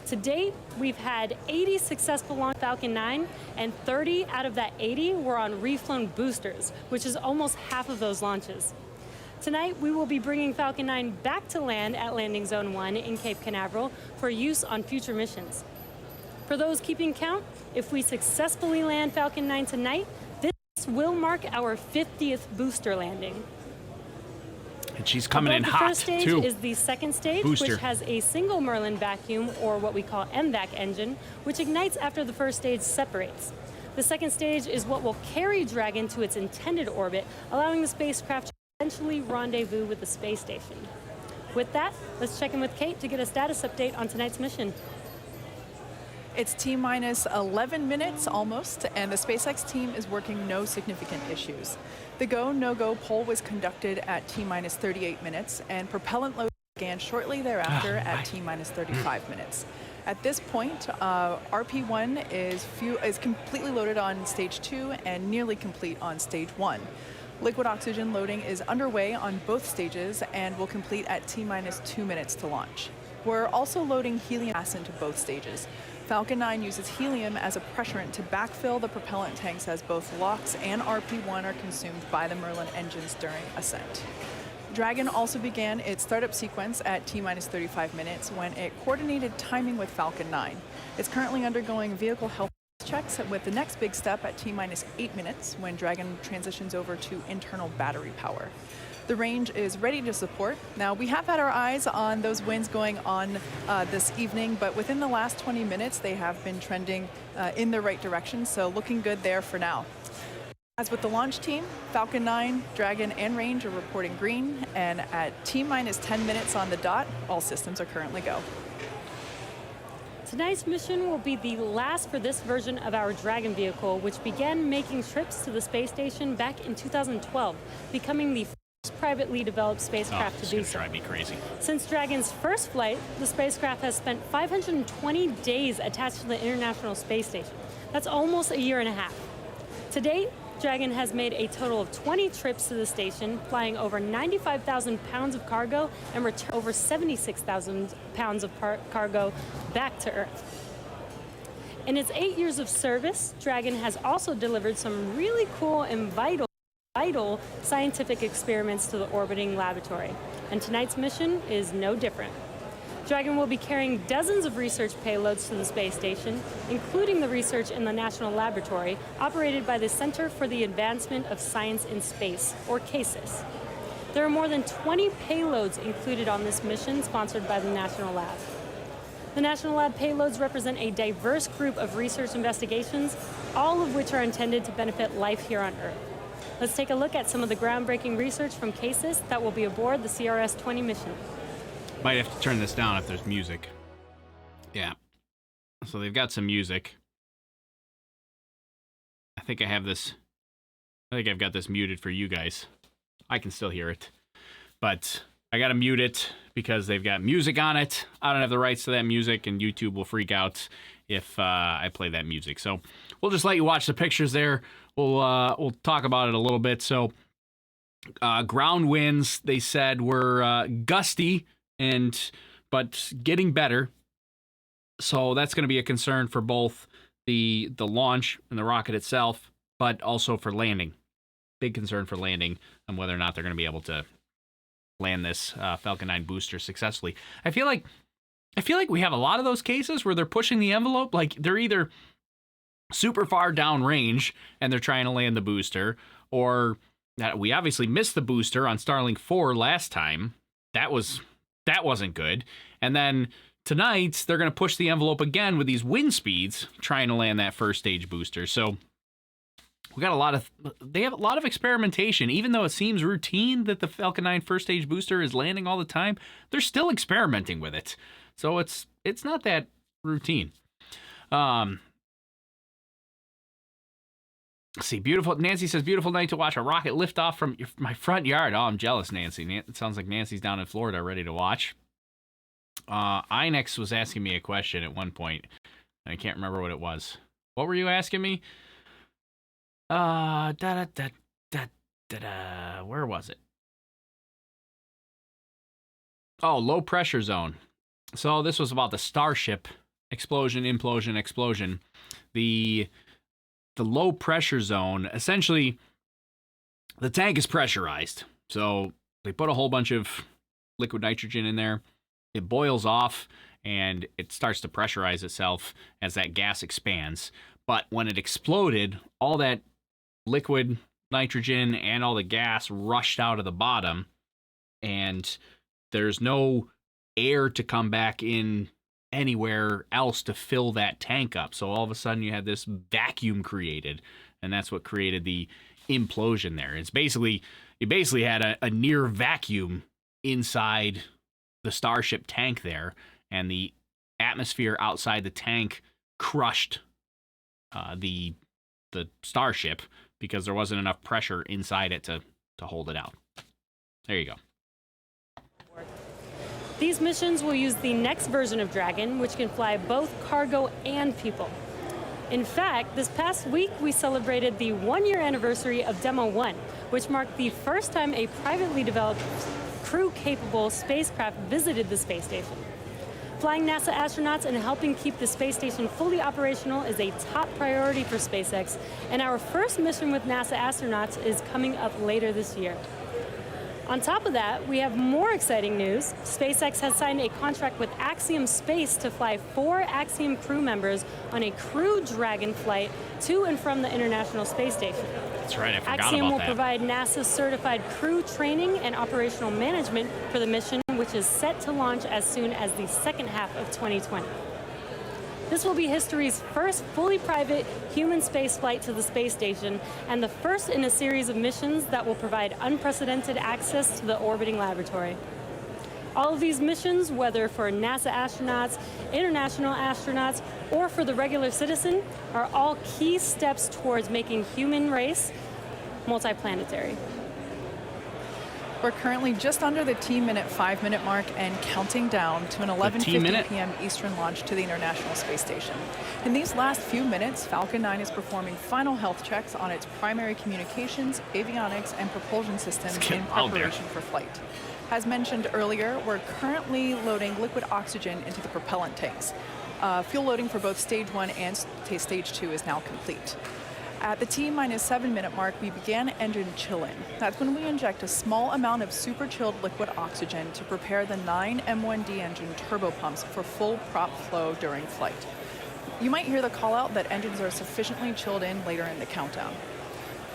To date, we've had 80 successful launch Falcon 9, and 30 out of that 80 were on reflown boosters, which is almost half of those launches. Tonight, we will be bringing Falcon 9 back to land at Landing Zone 1 in Cape Canaveral for use on future missions. For those keeping count, if we successfully land Falcon 9 tonight, this will mark our 50th booster landing. And she's coming in Above hot, the first stage too. is the second stage, Booster. which has a single Merlin vacuum, or what we call MVAC engine, which ignites after the first stage separates. The second stage is what will carry Dragon to its intended orbit, allowing the spacecraft to eventually rendezvous with the space station. With that, let's check in with Kate to get a status update on tonight's mission. It's T-minus 11 minutes almost, and the SpaceX team is working no significant issues. The go, no-go poll was conducted at T-minus 38 minutes, and propellant load began shortly thereafter at T-minus 35 minutes. At this point, RP1 is completely loaded on stage 2 and nearly complete on stage 1. Liquid oxygen loading is underway on both stages and will complete at T-minus 2 minutes to launch. We're also loading helium gas into both stages. Falcon 9 uses helium as a pressurant to backfill the propellant tanks as both LOX and RP-1 are consumed by the Merlin engines during ascent. Dragon also began its startup sequence at T-minus 35 minutes when it coordinated timing with Falcon 9. It's currently undergoing vehicle health checks with the next big step at T-minus 8 minutes when Dragon transitions over to internal battery power. The range is ready to support. Now, we have had our eyes on those winds going on this evening, but within the last 20 minutes, they have been trending in the right direction, so looking good there for now. As with the launch team, Falcon 9, Dragon, and Range are reporting green, and at T-minus 10 minutes on the dot, all systems are currently go. Tonight's mission will be the last for this version of our Dragon vehicle, which began making trips to the space station back in 2012, becoming the first privately developed spacecraft to do so. Drive me crazy. Since Dragon's first flight, the spacecraft has spent 520 days attached to the International Space Station. That's almost a year and a half. To date, Dragon has made a total of 20 trips to the station, flying over 95,000 pounds of cargo and returned over 76,000 pounds of cargo back to Earth. In its 8 years of service, Dragon has also delivered some really cool and vital scientific experiments to the orbiting laboratory, and tonight's mission is no different. Dragon will be carrying dozens of research payloads to the space station, including the research in the National Laboratory, operated by the Center for the Advancement of Science in Space, or CASIS. There are more than 20 payloads included on this mission, sponsored by the National Lab. The National Lab payloads represent a diverse group of research investigations, all of which are intended to benefit life here on Earth. Let's take a look at some of the groundbreaking research from CASIS that will be aboard the CRS-20 mission. Might have to turn this down if there's music. Yeah. So they've got some music. I think I've got this muted for you guys. I can still hear it. But I gotta mute it because they've got music on it. I don't have the rights to that music, and YouTube will freak out if I play that music. So we'll just let you watch the pictures there. We'll talk about it a little bit. So ground winds, they said, were gusty, but getting better. So that's going to be a concern for both the launch and the rocket itself, but also for landing. Big concern for landing and whether or not they're going to be able to land this Falcon 9 booster successfully. I feel like we have a lot of those cases where they're pushing the envelope. Like, they're either super far down range and they're trying to land the booster, or that we obviously missed the booster on Starlink 4 last time. That wasn't good. And then tonight, they're going to push the envelope again with these wind speeds, trying to land that first stage booster. So they have a lot of experimentation. Even though it seems routine that the Falcon 9 first stage booster is landing all the time, they're still experimenting with it. So it's not that routine. Let's see, beautiful. Nancy says, beautiful night to watch a rocket lift off from my front yard. Oh, I'm jealous, Nancy. It sounds like Nancy's down in Florida ready to watch. Inex was asking me a question at one point, and I can't remember what it was. What were you asking me? Where was it? Oh, low pressure zone. So this was about the Starship explosion, implosion, explosion. The low pressure zone, essentially, the tank is pressurized. So they put a whole bunch of liquid nitrogen in there. It boils off, and it starts to pressurize itself as that gas expands. But when it exploded, all that liquid nitrogen and all the gas rushed out of the bottom, and there's no air to come back in anywhere else to fill that tank up. So all of a sudden you had this vacuum created, and that's what created the implosion there. You basically had a near vacuum inside the Starship tank there, and the atmosphere outside the tank crushed the Starship because there wasn't enough pressure inside it to hold it out. There you go. These missions will use the next version of Dragon, which can fly both cargo and people. In fact, this past week, we celebrated the 1-year anniversary of Demo 1, which marked the first time a privately developed crew-capable spacecraft visited the space station. Flying NASA astronauts and helping keep the space station fully operational is a top priority for SpaceX, and our first mission with NASA astronauts is coming up later this year. On top of that, we have more exciting news. SpaceX has signed a contract with Axiom Space to fly 4 Axiom crew members on a Crew Dragon flight to and from the International Space Station. That's right, I forgot Axiom about will that. provide NASA-certified crew training and operational management for the mission, which is set to launch as soon as the second half of 2020. This will be history's first fully private human spaceflight to the space station and the first in a series of missions that will provide unprecedented access to the orbiting laboratory. All of these missions, whether for NASA astronauts, international astronauts, or for the regular citizen, are all key steps towards making human race multiplanetary. We're currently just under the T-minute 5-minute mark and counting down to an 11:50 p.m. Eastern launch to the International Space Station. In these last few minutes, Falcon 9 is performing final health checks on its primary communications, avionics, and propulsion systems in preparation for flight. As mentioned earlier, we're currently loading liquid oxygen into the propellant tanks. Fuel loading for both Stage 1 and Stage 2 is now complete. At the T-minus 7-minute mark, we began engine chilling. That's when we inject a small amount of super chilled liquid oxygen to prepare the 9 M1D engine turbopumps for full prop flow during flight. You might hear the call out that engines are sufficiently chilled in later in the countdown.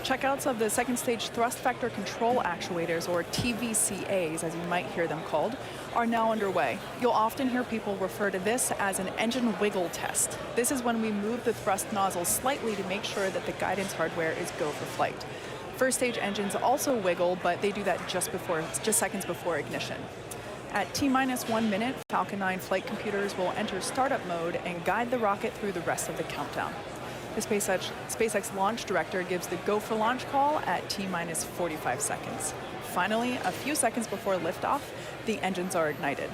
Checkouts of the second stage thrust vector control actuators, or TVCAs as you might hear them called, are now underway. You'll often hear people refer to this as an engine wiggle test. This is when we move the thrust nozzle slightly to make sure that the guidance hardware is go for flight. First stage engines also wiggle, but they do that just seconds before ignition. At T-minus 1 minute, Falcon 9 flight computers will enter startup mode and guide the rocket through the rest of the countdown. The SpaceX launch director gives the go for launch call at T-minus 45 seconds. Finally, a few seconds before liftoff, the engines are ignited.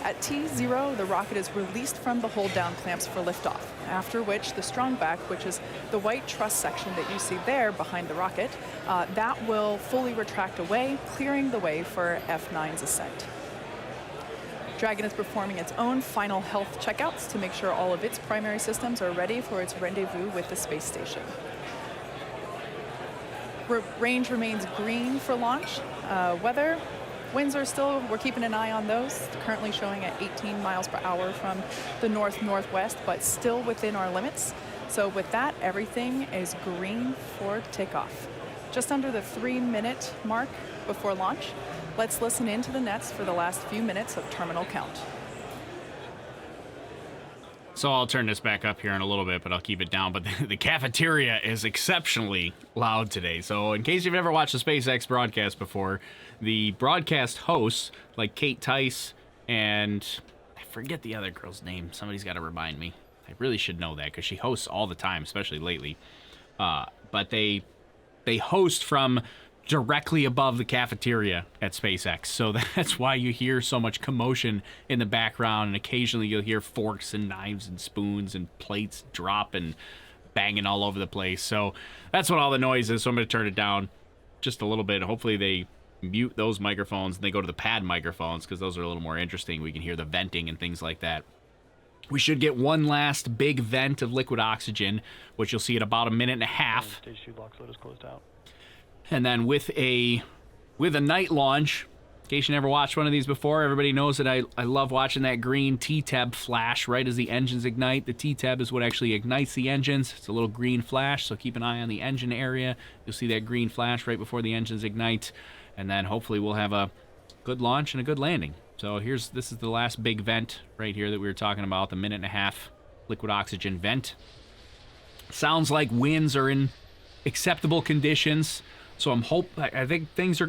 At T0, the rocket is released from the hold down clamps for liftoff, after which the strongback, which is the white truss section that you see there behind the rocket, that will fully retract away, clearing the way for F9's ascent. Dragon is performing its own final health checkouts to make sure all of its primary systems are ready for its rendezvous with the space station. Range remains green for launch. Winds are still, we're keeping an eye on those, currently showing at 18 miles per hour from the north-northwest, but still within our limits. So with that, everything is green for takeoff. Just under the 3-minute mark before launch, let's listen into the nets for the last few minutes of terminal count. So I'll turn this back up here in a little bit, but I'll keep it down. But the cafeteria is exceptionally loud today. So in case you've ever watched a SpaceX broadcast before, the broadcast hosts, like Kate Tice and I forget the other girl's name. Somebody's got to remind me. I really should know that because she hosts all the time, especially lately. But they host from directly above the cafeteria at SpaceX. So that's why you hear so much commotion in the background, and occasionally you'll hear forks and knives and spoons and plates drop and banging all over the place. So that's what all the noise is. So I'm going to turn it down just a little bit. Hopefully they mute those microphones and they go to the pad microphones because those are a little more interesting. We can hear the venting and things like that. We should get one last big vent of liquid oxygen, which you'll see at about 1.5 minutes. Stage 2 block load is closed out. And then with a night launch, in case you never watched one of these before, everybody knows that I love watching that green T-tab flash right as the engines ignite. The T-tab is what actually ignites the engines. It's a little green flash, so keep an eye on the engine area. You'll see that green flash right before the engines ignite. And then hopefully we'll have a good launch and a good landing. So this is the last big vent right here that we were talking about, the 1.5 minute liquid oxygen vent. Sounds like winds are in acceptable conditions. So I think things are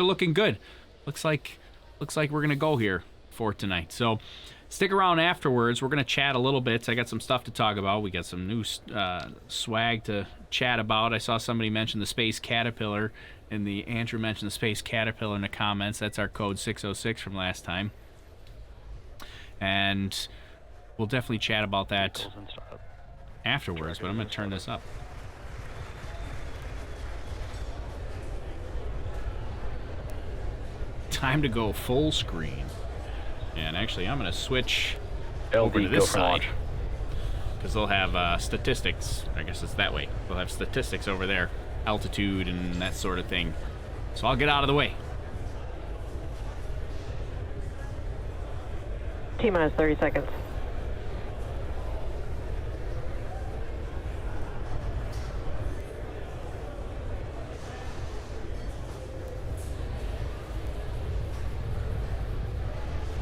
looking good. Looks like we're gonna go here for tonight. So stick around afterwards. We're gonna chat a little bit. I got some stuff to talk about. We got some new swag to chat about. I saw somebody mention the Space Caterpillar, and Andrew mentioned the Space Caterpillar in the comments. That's our code 606 from last time. And we'll definitely chat about that afterwards. But I'm gonna turn this up. Time to go full screen. And actually, I'm going to switch over to LD, this go for side. launch. Because they'll have statistics. I guess it's that way. They'll have statistics over there. Altitude and that sort of thing. So I'll get out of the way. T-minus 30 seconds.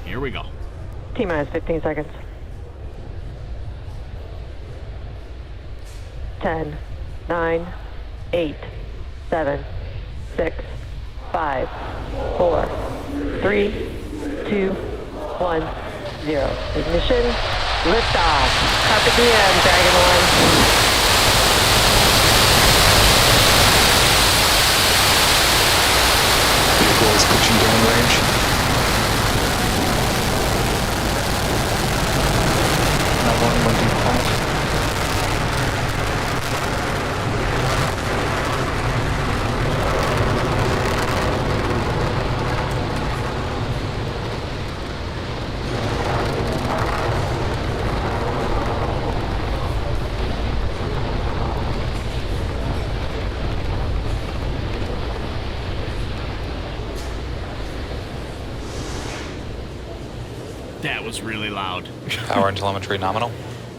Here we go. T-minus 15 seconds. 10, 9, 8, 7, 6, 5, 4, 3, 2, 1, 0. Ignition, liftoff. Carpe diem, Dragon 1. Vehicle is pushing downrange. Now 1 deep halt. That was really loud. Power and telemetry nominal.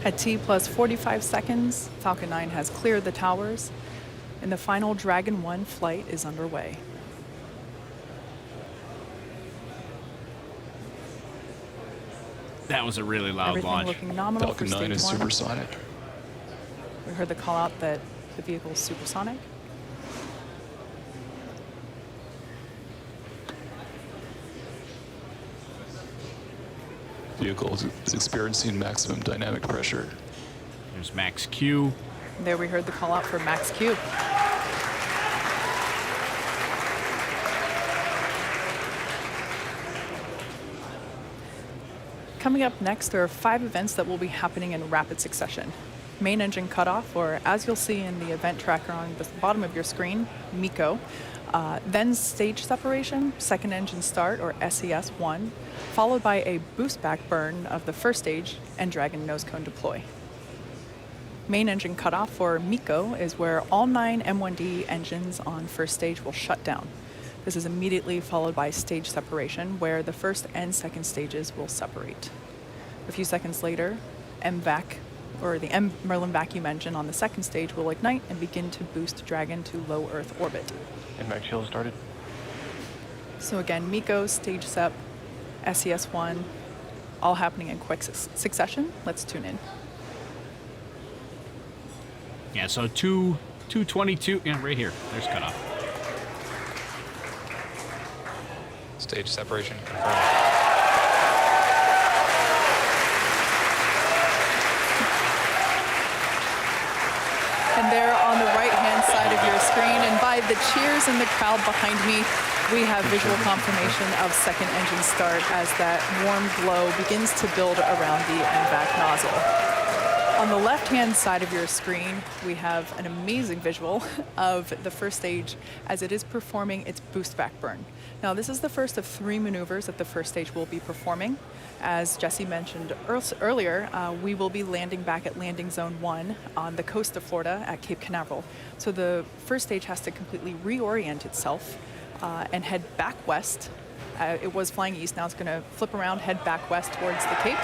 At T plus 45 seconds, Falcon 9 has cleared the towers, and the final Dragon 1 flight is underway. That was a really loud Everything launch. looking nominal Falcon for 9 stage is 1. supersonic. We heard the call out that the vehicle is supersonic. Vehicle is experiencing maximum dynamic pressure. There's Max Q. There we heard the call out for Max Q. Coming up next, there are 5 events that will be happening in rapid succession. Main engine cutoff, or as you'll see in the event tracker on the bottom of your screen, MECO. Then stage separation, second engine start, or SES-1, followed by a boost back burn of the first stage and Dragon nose cone deploy. Main engine cutoff for MECO is where all 9 M1D engines on first stage will shut down. This is immediately followed by stage separation, where the first and second stages will separate. A few seconds later, MVAC, or the M Merlin vacuum engine on the second stage, will ignite and begin to boost Dragon to low Earth orbit. Impact shield started. So again, MECO, stage sep, SES-1, all happening in quick succession. Let's tune in. Yeah, so 222, yeah, right here. There's cutoff. Stage separation confirmed. And there on the right-hand side of your screen, and by the cheers in the crowd behind me, we have visual confirmation of second engine start as that warm glow begins to build around the MVAC nozzle. On the left-hand side of your screen, we have an amazing visual of the first stage as it is performing its boost back burn. Now, this is the first of 3 maneuvers that the first stage will be performing. As Jesse mentioned earlier, we will be landing back at landing zone 1 on the coast of Florida at Cape Canaveral. So the first stage has to completely reorient itself and head back west. It was flying east, now it's going to flip around, head back west towards the Cape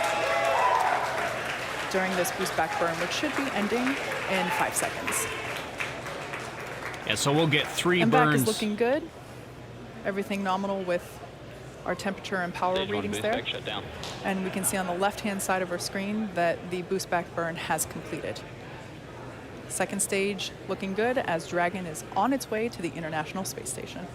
during this boost back burn, which should be ending in 5 seconds. Yeah, so we'll get 3 MVAC burns. is looking good. Everything nominal with our temperature and power readings there. And we can see on the left-hand side of our screen that the boost back burn has completed. Second stage looking good as Dragon is on its way to the International Space Station.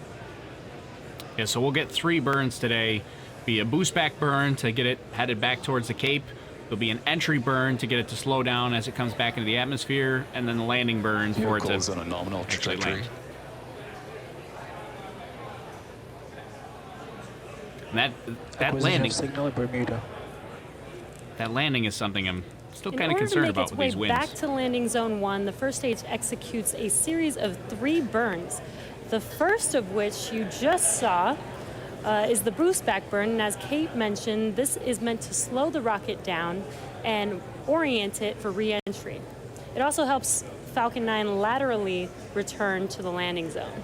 Yeah, so we'll get 3 burns today. Be a boost back burn to get it headed back towards the Cape. There'll be an entry burn to get it to slow down as it comes back into the atmosphere, and then the landing burn for it to Vehicle's on a nominal actually trajectory. land. And that landing, signal at Bermuda. that landing is something I'm still In kind of order to concerned make about its with way these winds. back to landing zone 1, the first stage executes a series of 3 burns. The first of which you just saw is the boost back burn. And as Kate mentioned, this is meant to slow the rocket down and orient it for re-entry. It also helps Falcon 9 laterally return to the landing zone.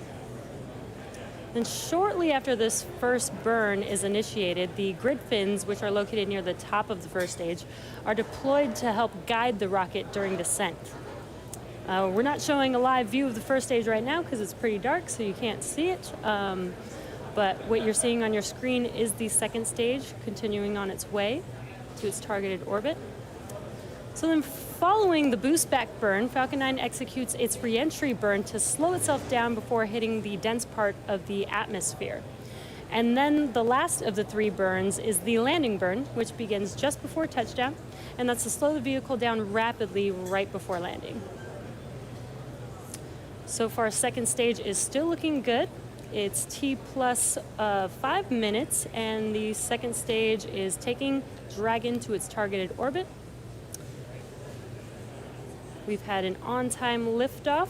Then shortly after this first burn is initiated, the grid fins, which are located near the top of the first stage, are deployed to help guide the rocket during descent. We're not showing a live view of the first stage right now because it's pretty dark, so you can't see it. But what you're seeing on your screen is the second stage continuing on its way to its targeted orbit. So then following the boost back burn, Falcon 9 executes its re-entry burn to slow itself down before hitting the dense part of the atmosphere. And then the last of the three burns is the landing burn, which begins just before touchdown, and that's to slow the vehicle down rapidly right before landing. So far, second stage is still looking good. It's T plus 5 minutes, and the second stage is taking Dragon to its targeted orbit. We've had an on-time liftoff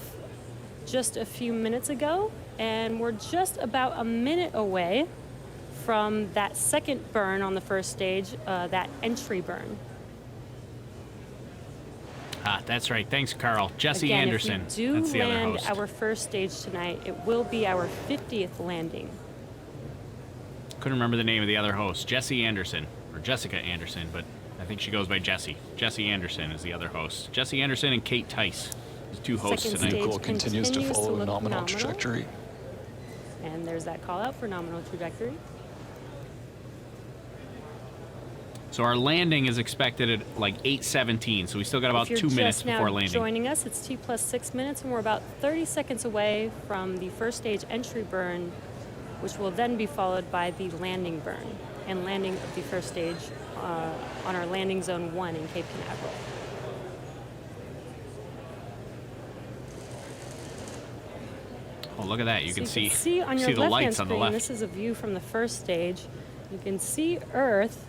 just a few minutes ago, and we're just about a minute away from that second burn on the first stage, that entry burn. Ah, that's right. Thanks, Carl. Jesse Again, Anderson. if we do That's the other land host. our first stage tonight, it will be our 50th landing. Couldn't remember the name of the other host. Jesse Anderson, or Jessica Anderson, but I think she goes by Jesse. Jesse Anderson is the other host. Jesse Anderson and Kate Tice. There's two hosts Second tonight. stage Vehicle continues to follow a look nominal trajectory. And there's that call out for nominal trajectory. So our landing is expected at like 8:17, so we still got about if 2 you're minutes just now before landing. joining us, it's T plus 6 minutes, and we're about 30 seconds away from the first stage entry burn, which will then be followed by the landing burn and landing of the first stage on our landing zone 1 in Cape Canaveral. Oh, look at that. You So can see see on your the left-hand lights on screen, the left. this is a view from the first stage. You can see Earth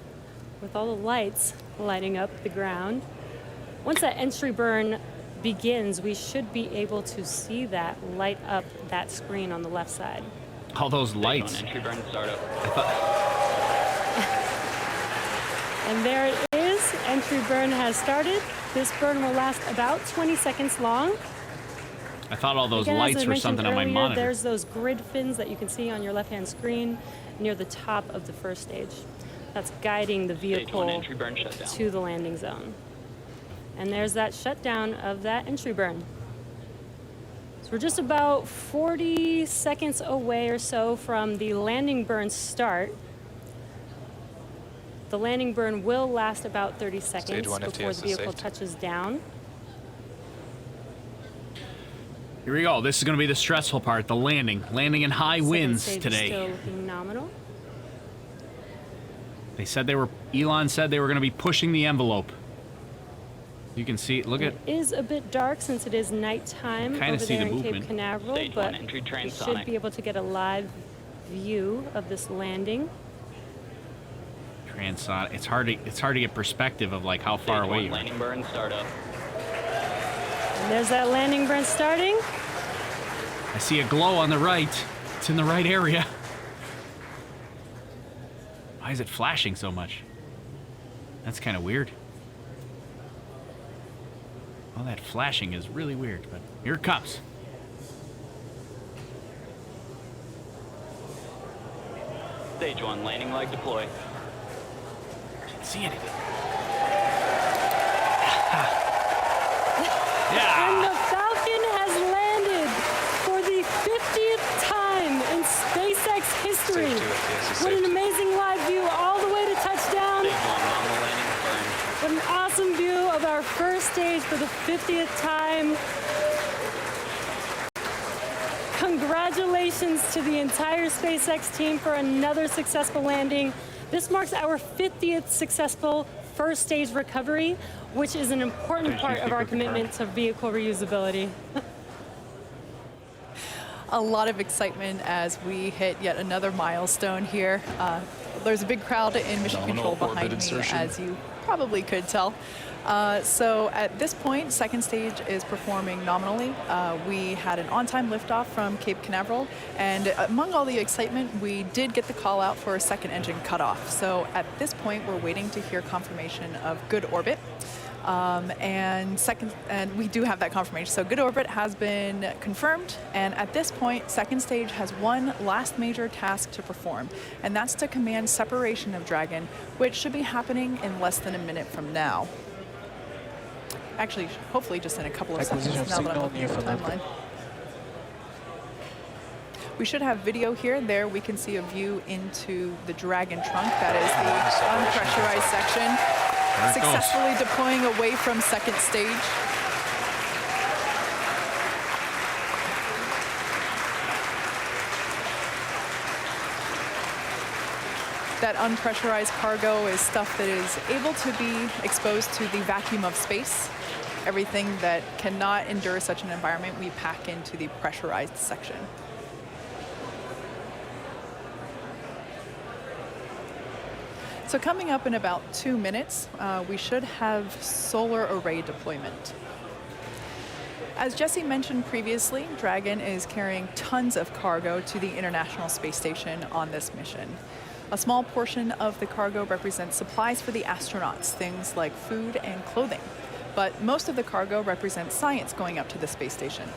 with all the lights lighting up the ground. Once that entry burn begins, we should be able to see that light up that screen on the left side. All those lights. Entry burn startup. And there it is. Entry burn has started. This burn will last about 20 seconds long. I thought all those Again, as lights I were mentioned something on my earlier, monitor. There's those grid fins that you can see on your left-hand screen near the top of the first stage. That's guiding the vehicle entry burn shutdown. to the landing zone. And there's that shutdown of that entry burn. So we're just about 40 seconds away or so from the landing burn start. The landing burn will last about 30 seconds one before FTS the is vehicle saved. touches down. Here we go. This is going to be the stressful part, the landing. Landing in high Second winds stage is today. still looking nominal. They said Elon said they were going to be pushing the envelope. You can see, look at, It is a bit dark since it is nighttime Kinda over see there the in Cape movement. Canaveral, Stage but one, entry you transonic. should be able to get a live view of this landing. Transonic. It's hard to get perspective of like how far away you are. Landing burn startup. And there's that landing burn starting. I see a glow on the right. It's in the right area. Why is it flashing so much? That's kind of weird. All that flashing is really weird, but here it comes. Stage one, landing leg deploy. Can't see anything. And Yeah. the Falcon has landed for the 50th time in SpaceX history. Safe to it, yes, it's What an safe. amazing live view all the way to touchdown. Stage one, nominal landing burn. What an awesome view of our first stage for the 50th time. Congratulations to the entire SpaceX team for another successful landing. This marks our 50th successful first stage recovery, which is an important part of our commitment to vehicle reusability. A lot of excitement as we hit yet another milestone here. There's a big crowd in Mission Nominal Control behind orbit me, insertion. as you probably could tell. So at this point, second stage is performing nominally. We had an on-time liftoff from Cape Canaveral, and among all the excitement, we did get the call out for a second engine cutoff. So at this point, we're waiting to hear confirmation of good orbit. And we do have that confirmation. So good orbit has been confirmed, and at this point, second stage has one last major task to perform, and that's to command separation of Dragon, which should be happening in less than a minute from now. Actually, hopefully just in a couple of seconds now that I'm looking at the timeline. We should have video here. There we can see a view into the Dragon trunk. That is the unpressurized section. Successfully deploying away from second stage. That unpressurized cargo is stuff that is able to be exposed to the vacuum of space. Everything that cannot endure such an environment, we pack into the pressurized section. So coming up in about 2 minutes, we should have solar array deployment. As Jesse mentioned previously, Dragon is carrying tons of cargo to the International Space Station on this mission. A small portion of the cargo represents supplies for the astronauts, things like food and clothing. But most of the cargo represents science going up to the space station.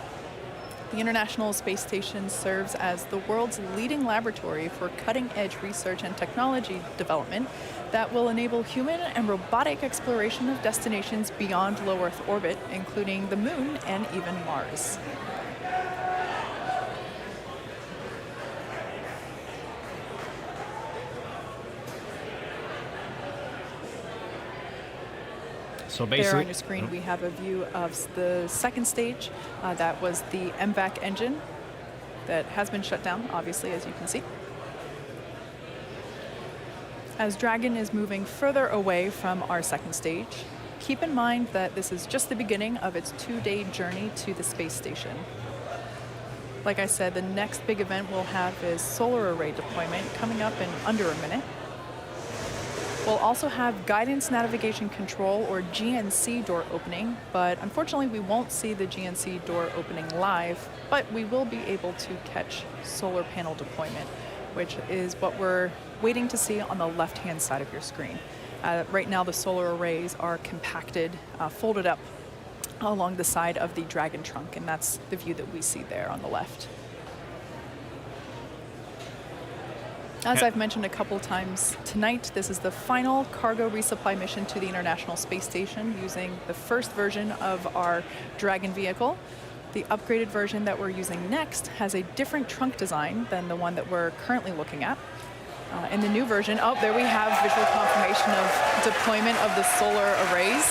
The International Space Station serves as the world's leading laboratory for cutting-edge research and technology development that will enable human and robotic exploration of destinations beyond low Earth orbit, including the Moon and even Mars. So there basically, on your screen, we have a view of the second stage. That was the MVAC engine that has been shut down, obviously, as you can see. As Dragon is moving further away from our second stage, keep in mind that this is just the beginning of its 2-day journey to the space station. Like I said, the next big event we'll have is solar array deployment coming up in under a minute. We'll also have guidance navigation control, or GNC, door opening, but unfortunately we won't see the GNC door opening live, but we will be able to catch solar panel deployment, which is what we're waiting to see on the left-hand side of your screen. Right now the solar arrays are compacted, folded up along the side of the Dragon trunk, and that's the view that we see there on the left. As I've mentioned a couple times tonight, this is the final cargo resupply mission to the International Space Station using the first version of our Dragon vehicle. The upgraded version that we're using next has a different trunk design than the one that we're currently looking at. In the new version, there we have visual confirmation of deployment of the solar arrays.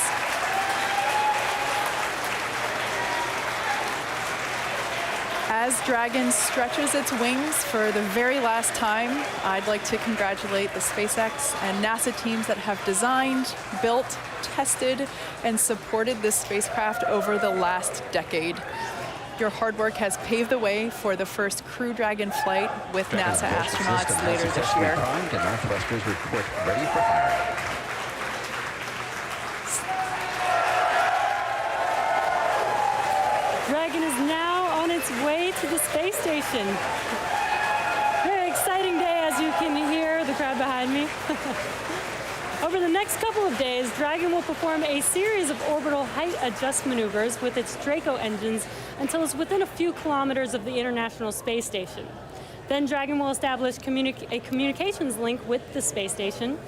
As Dragon stretches its wings for the very last time, I'd like to congratulate the SpaceX and NASA teams that have designed, built, tested, and supported this spacecraft over the last decade. Your hard work has paved the way for the first Crew Dragon flight with NASA astronauts later this year. Northwestern's report ready for firing. Dragon is now on its way to the space station. Very exciting day, as you can hear the crowd behind me. Over the next couple of days, Dragon will perform a series of orbital height adjust maneuvers with its Draco engines until it's within a few kilometers of the International Space Station. Then Dragon will establish a communications link with the space station.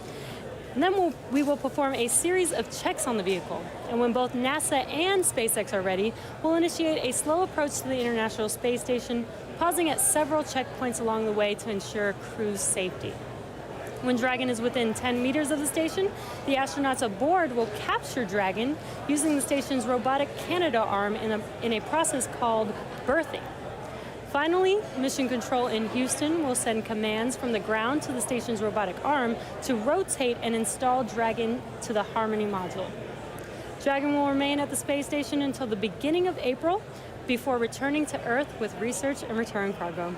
And then we will perform a series of checks on the vehicle. And when both NASA and SpaceX are ready, we'll initiate a slow approach to the International Space Station, pausing at several checkpoints along the way to ensure crew's safety. When Dragon is within 10 meters of the station, the astronauts aboard will capture Dragon using the station's robotic Canada arm in a process called berthing. Finally, Mission Control in Houston will send commands from the ground to the station's robotic arm to rotate and install Dragon to the Harmony module. Dragon will remain at the space station until the beginning of April before returning to Earth with research and return cargo.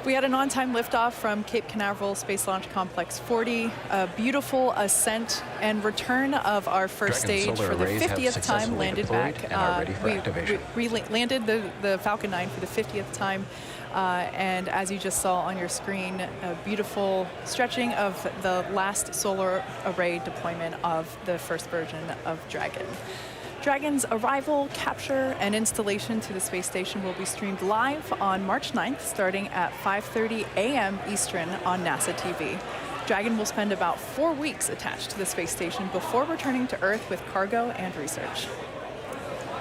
We had an on-time liftoff from Cape Canaveral Space Launch Complex 40, a beautiful ascent and return of our first Dragon stage solar for the arrays have 50th time successfully landed deployed back. and are ready for activation. We landed the Falcon 9 for the 50th time. And as you just saw on your screen, a beautiful stretching of the last solar array deployment of the first version of Dragon. Dragon's arrival, capture, and installation to the space station will be streamed live on March 9th, starting at 5:30 a.m. Eastern on NASA TV. Dragon will spend about 4 weeks attached to the space station before returning to Earth with cargo and research.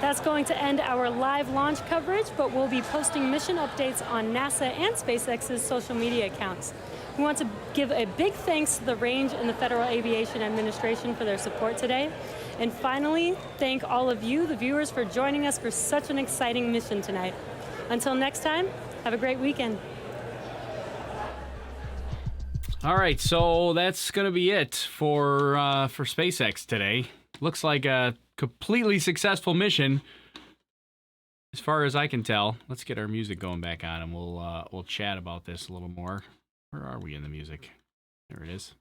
That's going to end our live launch coverage, but we'll be posting mission updates on NASA and SpaceX's social media accounts. We want to give a big thanks to the Range and the Federal Aviation Administration for their support today. And finally, thank all of you, the viewers, for joining us for such an exciting mission tonight. Until next time, have a great weekend. All right, so that's going to be it for SpaceX today. Looks like a completely successful mission, as far as I can tell. Let's get our music going back on, and we'll chat about this a little more. Where are we in the music? There it is.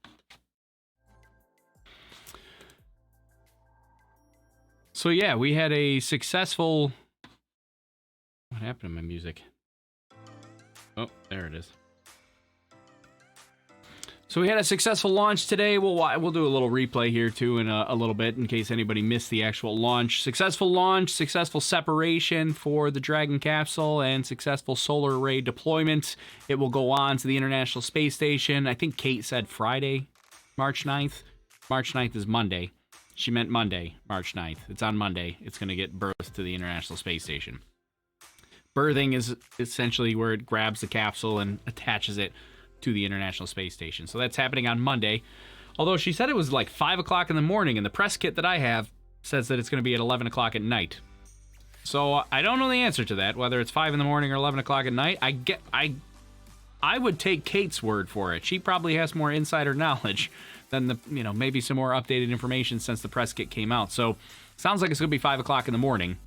So yeah, we had a successful... What happened to my music? Oh, there it is. So we had a successful launch today. We'll do a little replay here too in a little bit in case anybody missed the actual launch. Successful launch, successful separation for the Dragon capsule, and successful solar array deployment. It will go on to the International Space Station. I think Kate said Friday, March 9th. March 9th is Monday. She meant Monday, March 9th. It's on Monday. It's going to get birthed to the International Space Station. Berthing is essentially where it grabs the capsule and attaches it to the International Space Station. So that's happening on Monday. Although she said it was like 5 o'clock in the morning, and the press kit that I have says that it's going to be at 11 o'clock at night. So I don't know the answer to that, whether it's 5 in the morning or 11 o'clock at night. I would take Kate's word for it. She probably has more insider knowledge than maybe some more updated information since the press kit came out. So sounds like it's going to be 5 o'clock in the morning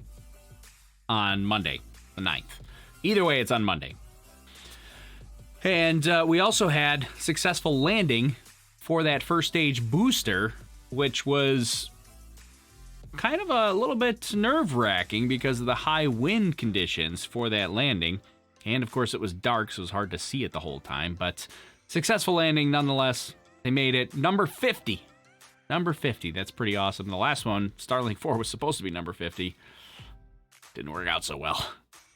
on Monday, the 9th. Either way, it's on Monday. And we also had successful landing for that first stage booster, which was kind of a little bit nerve-wracking because of the high wind conditions for that landing. And of course, it was dark, so it was hard to see it the whole time. But successful landing nonetheless. They made it number 50. Number 50. That's pretty awesome. The last one, Starlink 4, was supposed to be number 50. Didn't work out so well.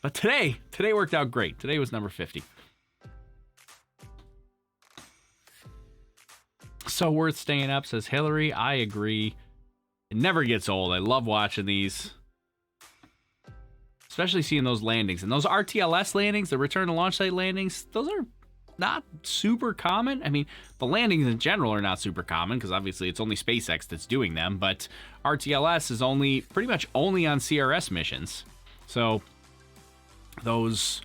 But today worked out great. Today was number 50. So worth staying up, says Hillary. I agree. It never gets old. I love watching these. Especially seeing those landings. And those RTLS landings, the return to launch site landings, those are not super common. I mean, the landings in general are not super common because obviously it's only SpaceX that's doing them, but RTLS is pretty much only on CRS missions. So those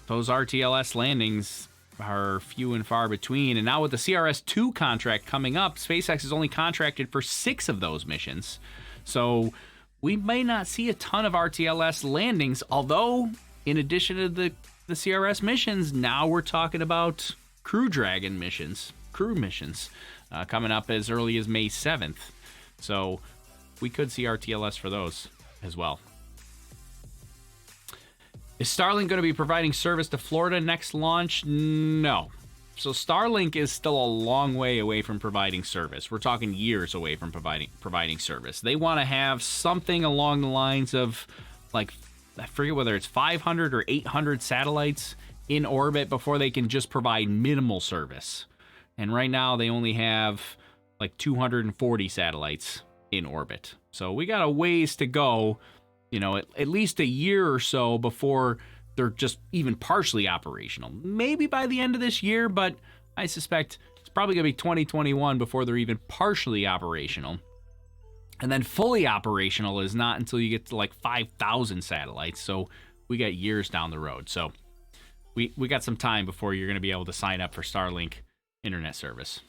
RTLS landings are few and far between. And now with the CRS-2 contract coming up, SpaceX is only contracted for 6 of those missions. So we may not see a ton of RTLS landings, although in addition to the CRS missions, now we're talking about Crew missions coming up as early as May 7th. So we could see RTLS for those as well. Is Starlink going to be providing service to Florida next launch? No. So Starlink is still a long way away from providing service. We're talking years away from providing service. They want to have something along the lines of, like, I forget whether it's 500 or 800 satellites in orbit before they can just provide minimal service. And right now they only have like 240 satellites in orbit. So we got a ways to go, at least a year or so before they're just even partially operational. Maybe by the end of this year, but I suspect it's probably going to be 2021 before they're even partially operational. And then fully operational is not until you get to like 5,000 satellites. So we got years down the road. So we got some time before you're going to be able to sign up for Starlink internet service.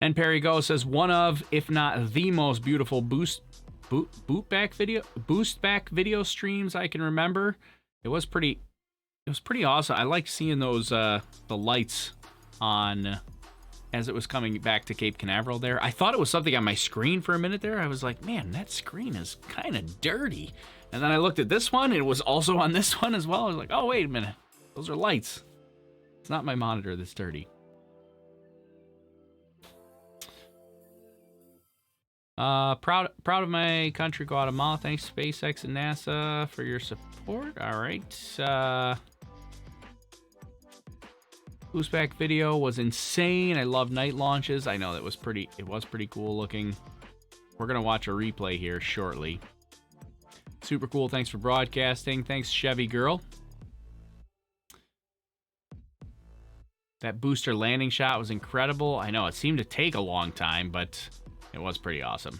And Perry Go says one of, if not the most beautiful boost back video streams I can remember. It was pretty it was pretty awesome. I liked seeing those the lights on as it was coming back to Cape Canaveral there. I thought it was something on my screen for a minute there. I was like, man, that screen is kind of dirty. And then I looked at this one, and it was also on this one as well. I was like, oh, wait a minute. Those are lights. It's not my monitor that's dirty. Proud of my country, Guatemala. Thanks, SpaceX and NASA, for your support. All right. Uzbek video was insane. I love night launches. I know it was pretty cool looking. We're gonna watch a replay here shortly. Super cool. Thanks for broadcasting. Thanks, Chevy Girl. That booster landing shot was incredible. I know it seemed to take a long time, but it was pretty awesome.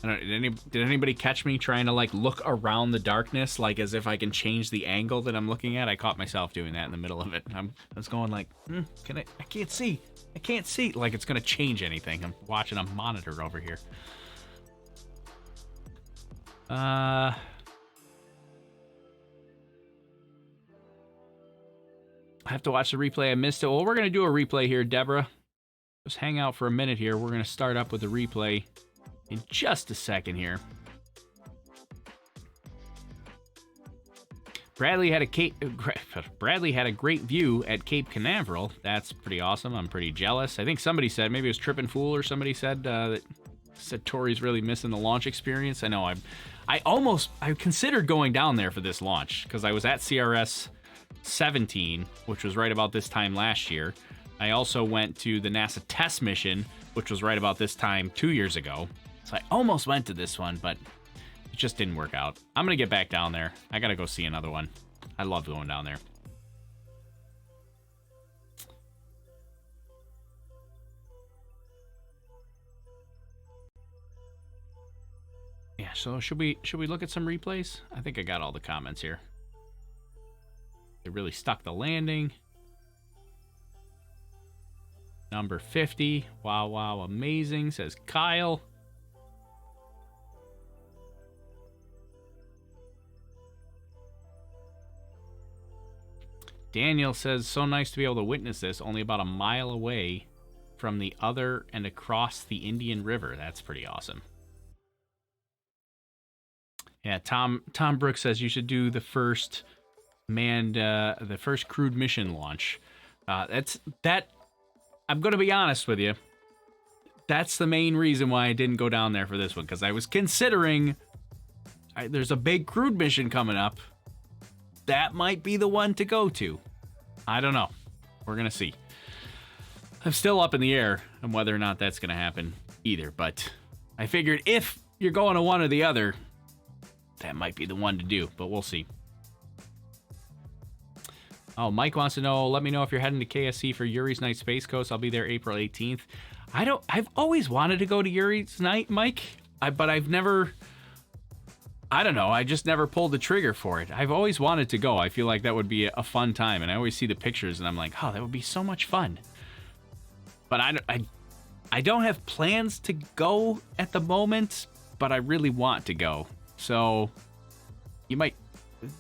I don't, did anybody catch me trying to like look around the darkness, like as if I can change the angle that I'm looking at? I caught myself doing that in the middle of it. I was going like, I can't see. I can't see. Like it's gonna change anything. I'm watching a monitor over here. I have to watch the replay. I missed it. Well, we're gonna do a replay here, Deborah. Just hang out for a minute here. We're gonna start up with the replay in just a second here. Bradley had a great view at Cape Canaveral. That's pretty awesome. I'm pretty jealous. I think somebody said, maybe it was Trip and Fool or somebody said that Tori's really missing the launch experience. I know I considered going down there for this launch because I was at CRS-20, which was right about this time last year. I also went to the NASA test mission, which was right about this time 2 years ago. So I almost went to this one, but it just didn't work out. I'm going to get back down there. I got to go see another one. I love going down there. Yeah, so should we look at some replays? I think I got all the comments here. They really stuck the landing. Number 50. Wow, amazing, says Kyle. Daniel says, so nice to be able to witness this only about a mile away from the other and across the Indian River. That's pretty awesome. Yeah, Tom Brooks says you should do the first the first crewed mission launch. I'm going to be honest with you. That's the main reason why I didn't go down there for this one, because I was considering there's a big crewed mission coming up. That might be the one to go to. I don't know. We're going to see. I'm still up in the air on whether or not that's going to happen either, but I figured if you're going to one or the other, that might be the one to do, but we'll see. Oh, Mike wants to know, let me know if you're heading to KSC for Yuri's Night Space Coast. I'll be there April 18th. I've always wanted to go to Yuri's Night, Mike, but I've never... I don't know. I just never pulled the trigger for it. I've always wanted to go. I feel like that would be a fun time. And I always see the pictures and I'm like, oh, that would be so much fun. But I don't have plans to go at the moment, but I really want to go. So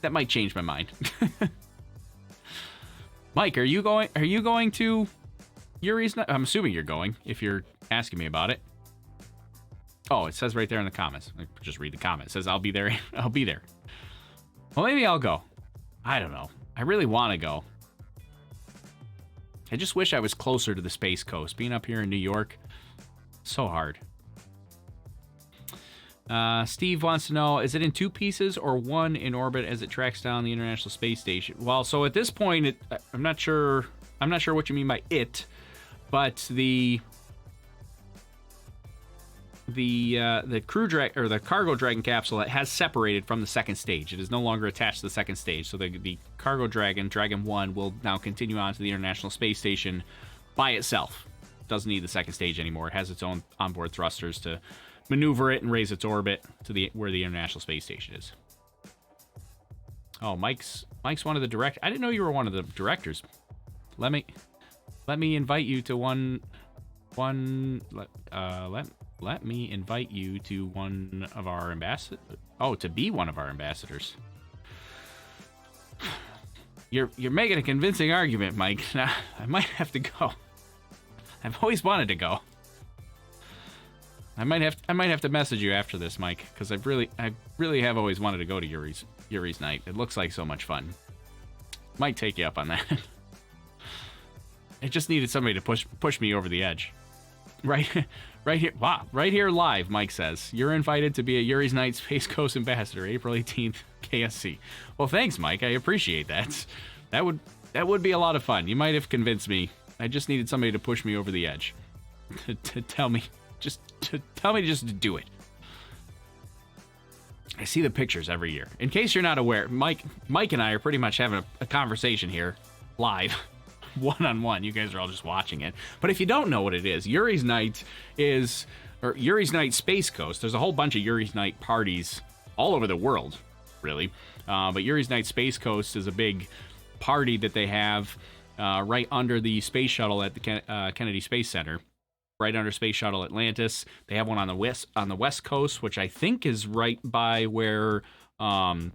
that might change my mind. Mike, are you going to Yuri's Night? I'm assuming you're going if you're asking me about it. Oh, it says right there in the comments. Just read the comment. It says, I'll be there. I'll be there. Well, maybe I'll go. I don't know. I really want to go. I just wish I was closer to the Space Coast. Being up here in New York, so hard. Steve wants to know, is it in two pieces or one in orbit as it tracks down the International Space Station? Well, so at this point, I'm not sure what you mean by it, but the the cargo Dragon capsule has separated from the second stage. It is no longer attached to the second stage. So the cargo Dragon 1, will now continue on to the International Space Station by itself. Doesn't need the second stage anymore. It has its own onboard thrusters to maneuver it and raise its orbit to where the International Space Station is. Oh, Mike's one of the directors. I didn't know you were one of the directors. Let me invite you to Let me invite you to one of our ambassadors. Oh, to be one of our ambassadors. You're making a convincing argument, Mike. Now, I might have to go. I've always wanted to go. I might have to message you after this, Mike, because I really have always wanted to go to Yuri's Night. It looks like so much fun. Might take you up on that. It just needed somebody to push me over the edge. Right here. Wow, right here live, Mike says. You're invited to be a Yuri's Night Space Coast Ambassador, April 18th, KSC. Well, thanks, Mike. I appreciate that. That would be a lot of fun. You might have convinced me. I just needed somebody to push me over the edge. to tell me just to do it. I see the pictures every year. In case you're not aware, Mike and I are pretty much having a conversation here live. One-on-one. You guys are all just watching it. But if you don't know what it is, Yuri's Night Space Coast. There's a whole bunch of Yuri's Night parties all over the world, really. But Yuri's Night Space Coast is a big party that they have right under the space shuttle at the Kennedy Space Center, right under Space Shuttle Atlantis. They have one on the West Coast, which I think is right by where the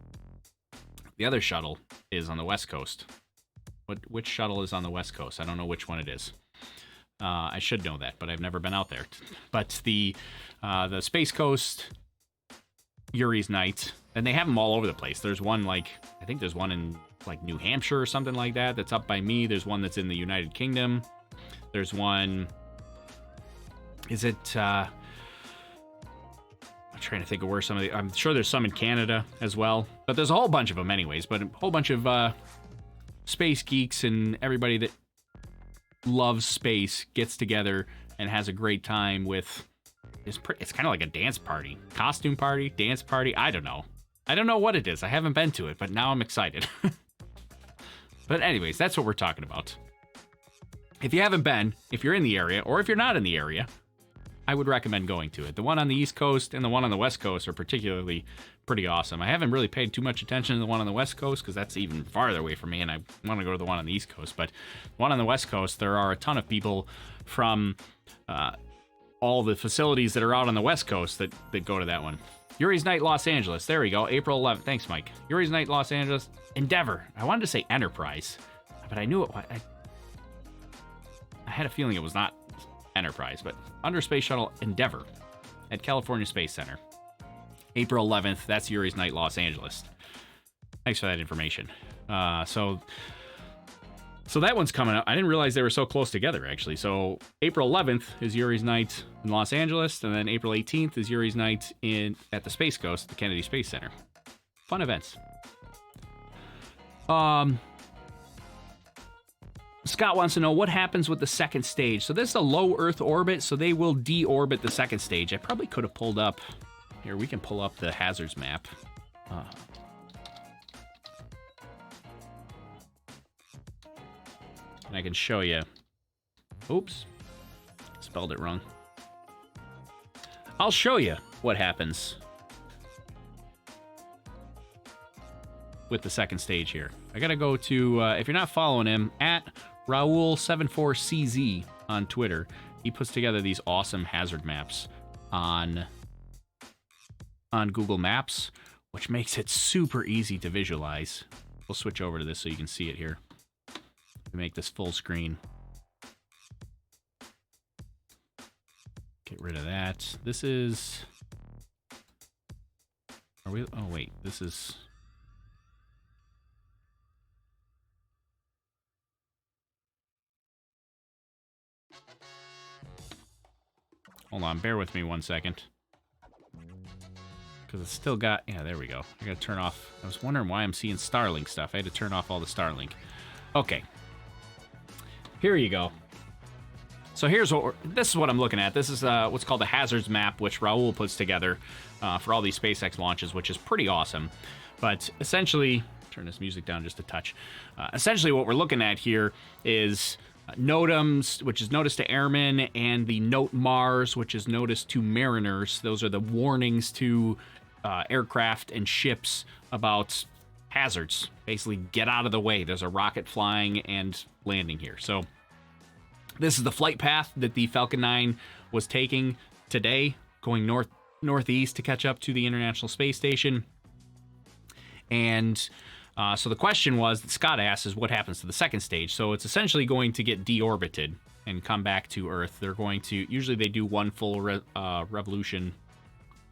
other shuttle is on the West Coast. Which shuttle is on the West Coast? I don't know which one it is. I should know that, but I've never been out there. But the Space Coast Yuri's Night, and they have them all over the place. There's one I think there's one in New Hampshire or something like that. That's up by me. There's one that's in the United Kingdom. There's one. Is it? I'm trying to think of where some of the. I'm sure there's some in Canada as well. But there's a whole bunch of them, anyways. But a whole bunch of space geeks and everybody that loves space gets together and has a great time with. It's kind of like a dance party, costume party, dance party. I don't know what it is. I haven't been to it, but now I'm excited. But anyways, that's what we're talking about. If you haven't been, if you're in the area, or if you're not in the area, I would recommend going to it. The one on the East Coast and the one on the West Coast are particularly pretty awesome. I haven't really paid too much attention to the one on the West Coast because that's even farther away from me, and I want to go to the one on the East Coast. But the one on the West Coast, there are a ton of people from all the facilities that are out on the West Coast that go to that one. Yuri's Night Los Angeles. There we go. April 11th. Thanks, Mike. Yuri's Night Los Angeles. Endeavor. I wanted to say Enterprise, but I knew it. I had a feeling it was not Enterprise, but under Space Shuttle Endeavor at California Space Center. April 11th. That's Yuri's Night Los Angeles. Thanks for that information. So that one's coming up. I didn't realize they were so close together, actually. So April 11th is Yuri's Night in Los Angeles, and then April 18th is Yuri's Night at the Space Coast, the Kennedy Space Center. Fun events. Scott wants to know what happens with the second stage. So this is a low Earth orbit, so they will deorbit the second stage. I probably could have pulled up. Here, we can pull up the hazards map. And I can show you. Oops. Spelled it wrong. I'll show you what happens with the second stage here. I gotta go to, if you're not following him, at Raoul74CZ on Twitter. He puts together these awesome hazard maps on Google Maps, which makes it super easy to visualize. We'll switch over to this so you can see it here. Make this full screen. Get rid of that. This is... Are we... Oh, wait. This is... Hold on. Bear with me one second. Because it's still got... Yeah, there we go. I gotta turn off... I was wondering why I'm seeing Starlink stuff. I had to turn off all the Starlink. Okay. Here you go. So here's this is what I'm looking at. This is what's called the hazards map, which Raoul puts together for all these SpaceX launches, which is pretty awesome. But essentially, turn this music down just a touch. Essentially, what we're looking at here is NOTAMs, which is notice to airmen, and the Note Mars, which is notice to mariners. Those are the warnings to aircraft and ships about hazards. Basically, get out of the way. There's a rocket flying and landing here. So this is the flight path that the Falcon 9 was taking today, going northeast to catch up to the International Space Station. And So the question was that Scott asked is what happens to the second stage. So it's essentially going to get deorbited and come back to Earth. They're going to, usually they do one full revolution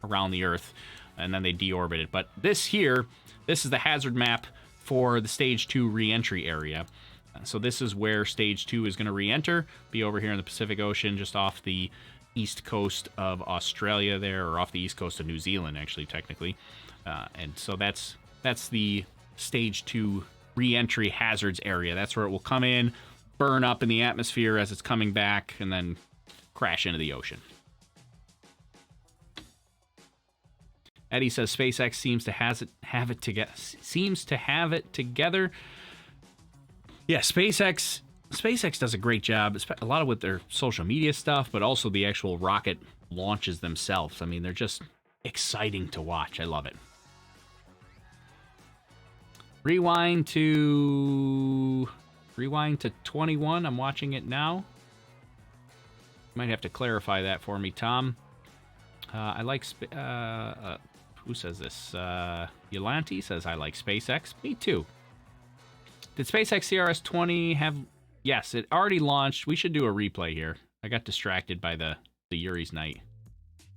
around the Earth, and then they deorbit it. But this is the hazard map for the Stage 2 re-entry area. So this is where Stage 2 is going to re-enter, be over here in the Pacific Ocean, just off the east coast of Australia there, or off the east coast of New Zealand, actually, technically. And so that's the Stage 2 re-entry hazards area. That's where it will come in, burn up in the atmosphere as it's coming back, and then crash into the ocean. Eddie says SpaceX seems to have it together. Yeah, SpaceX does a great job, a lot of with their social media stuff, but also the actual rocket launches themselves. I mean, they're just exciting to watch. I love it. Rewind to 21. I'm watching it now. Might have to clarify that for me, Tom. I like... who says this? Yolanti says, I like SpaceX. Me too. Did SpaceX CRS-20 have... Yes, it already launched. We should do a replay here. I got distracted by the Yuri's Night.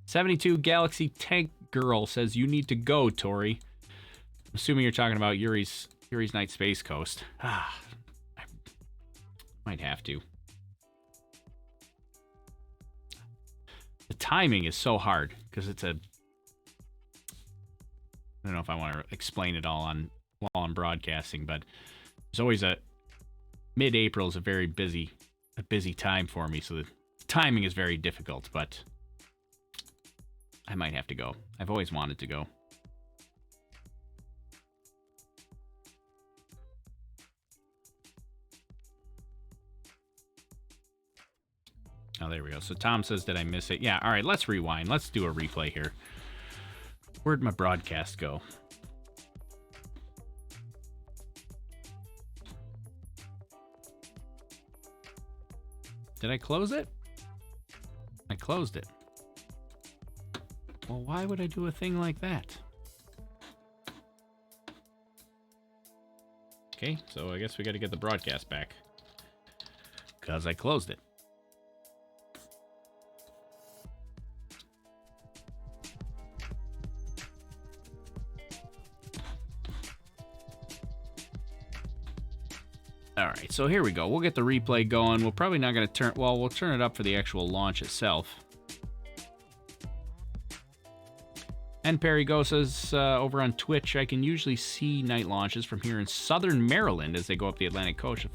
72 Galaxy Tank Girl says, you need to go, Tori. I'm assuming you're talking about Yuri's Night Space Coast. I might have to. The timing is so hard, because it's a... I don't know if I want to explain it all while I'm broadcasting, but there's always mid-April is a very busy time for me, so the timing is very difficult, but I might have to go. I've always wanted to go. Oh, there we go. So Tom says, did I miss it? Yeah, all right, let's rewind. Let's do a replay here. Where'd my broadcast go? Did I close it? I closed it. Well, why would I do a thing like that? Okay, so I guess we got to get the broadcast back, because I closed it. All right, so here we go. We'll get the replay going. We're probably not going to turn... Well, we'll turn it up for the actual launch itself. And Perry Go says, over on Twitch, I can usually see night launches from here in southern Maryland as they go up the Atlantic coast.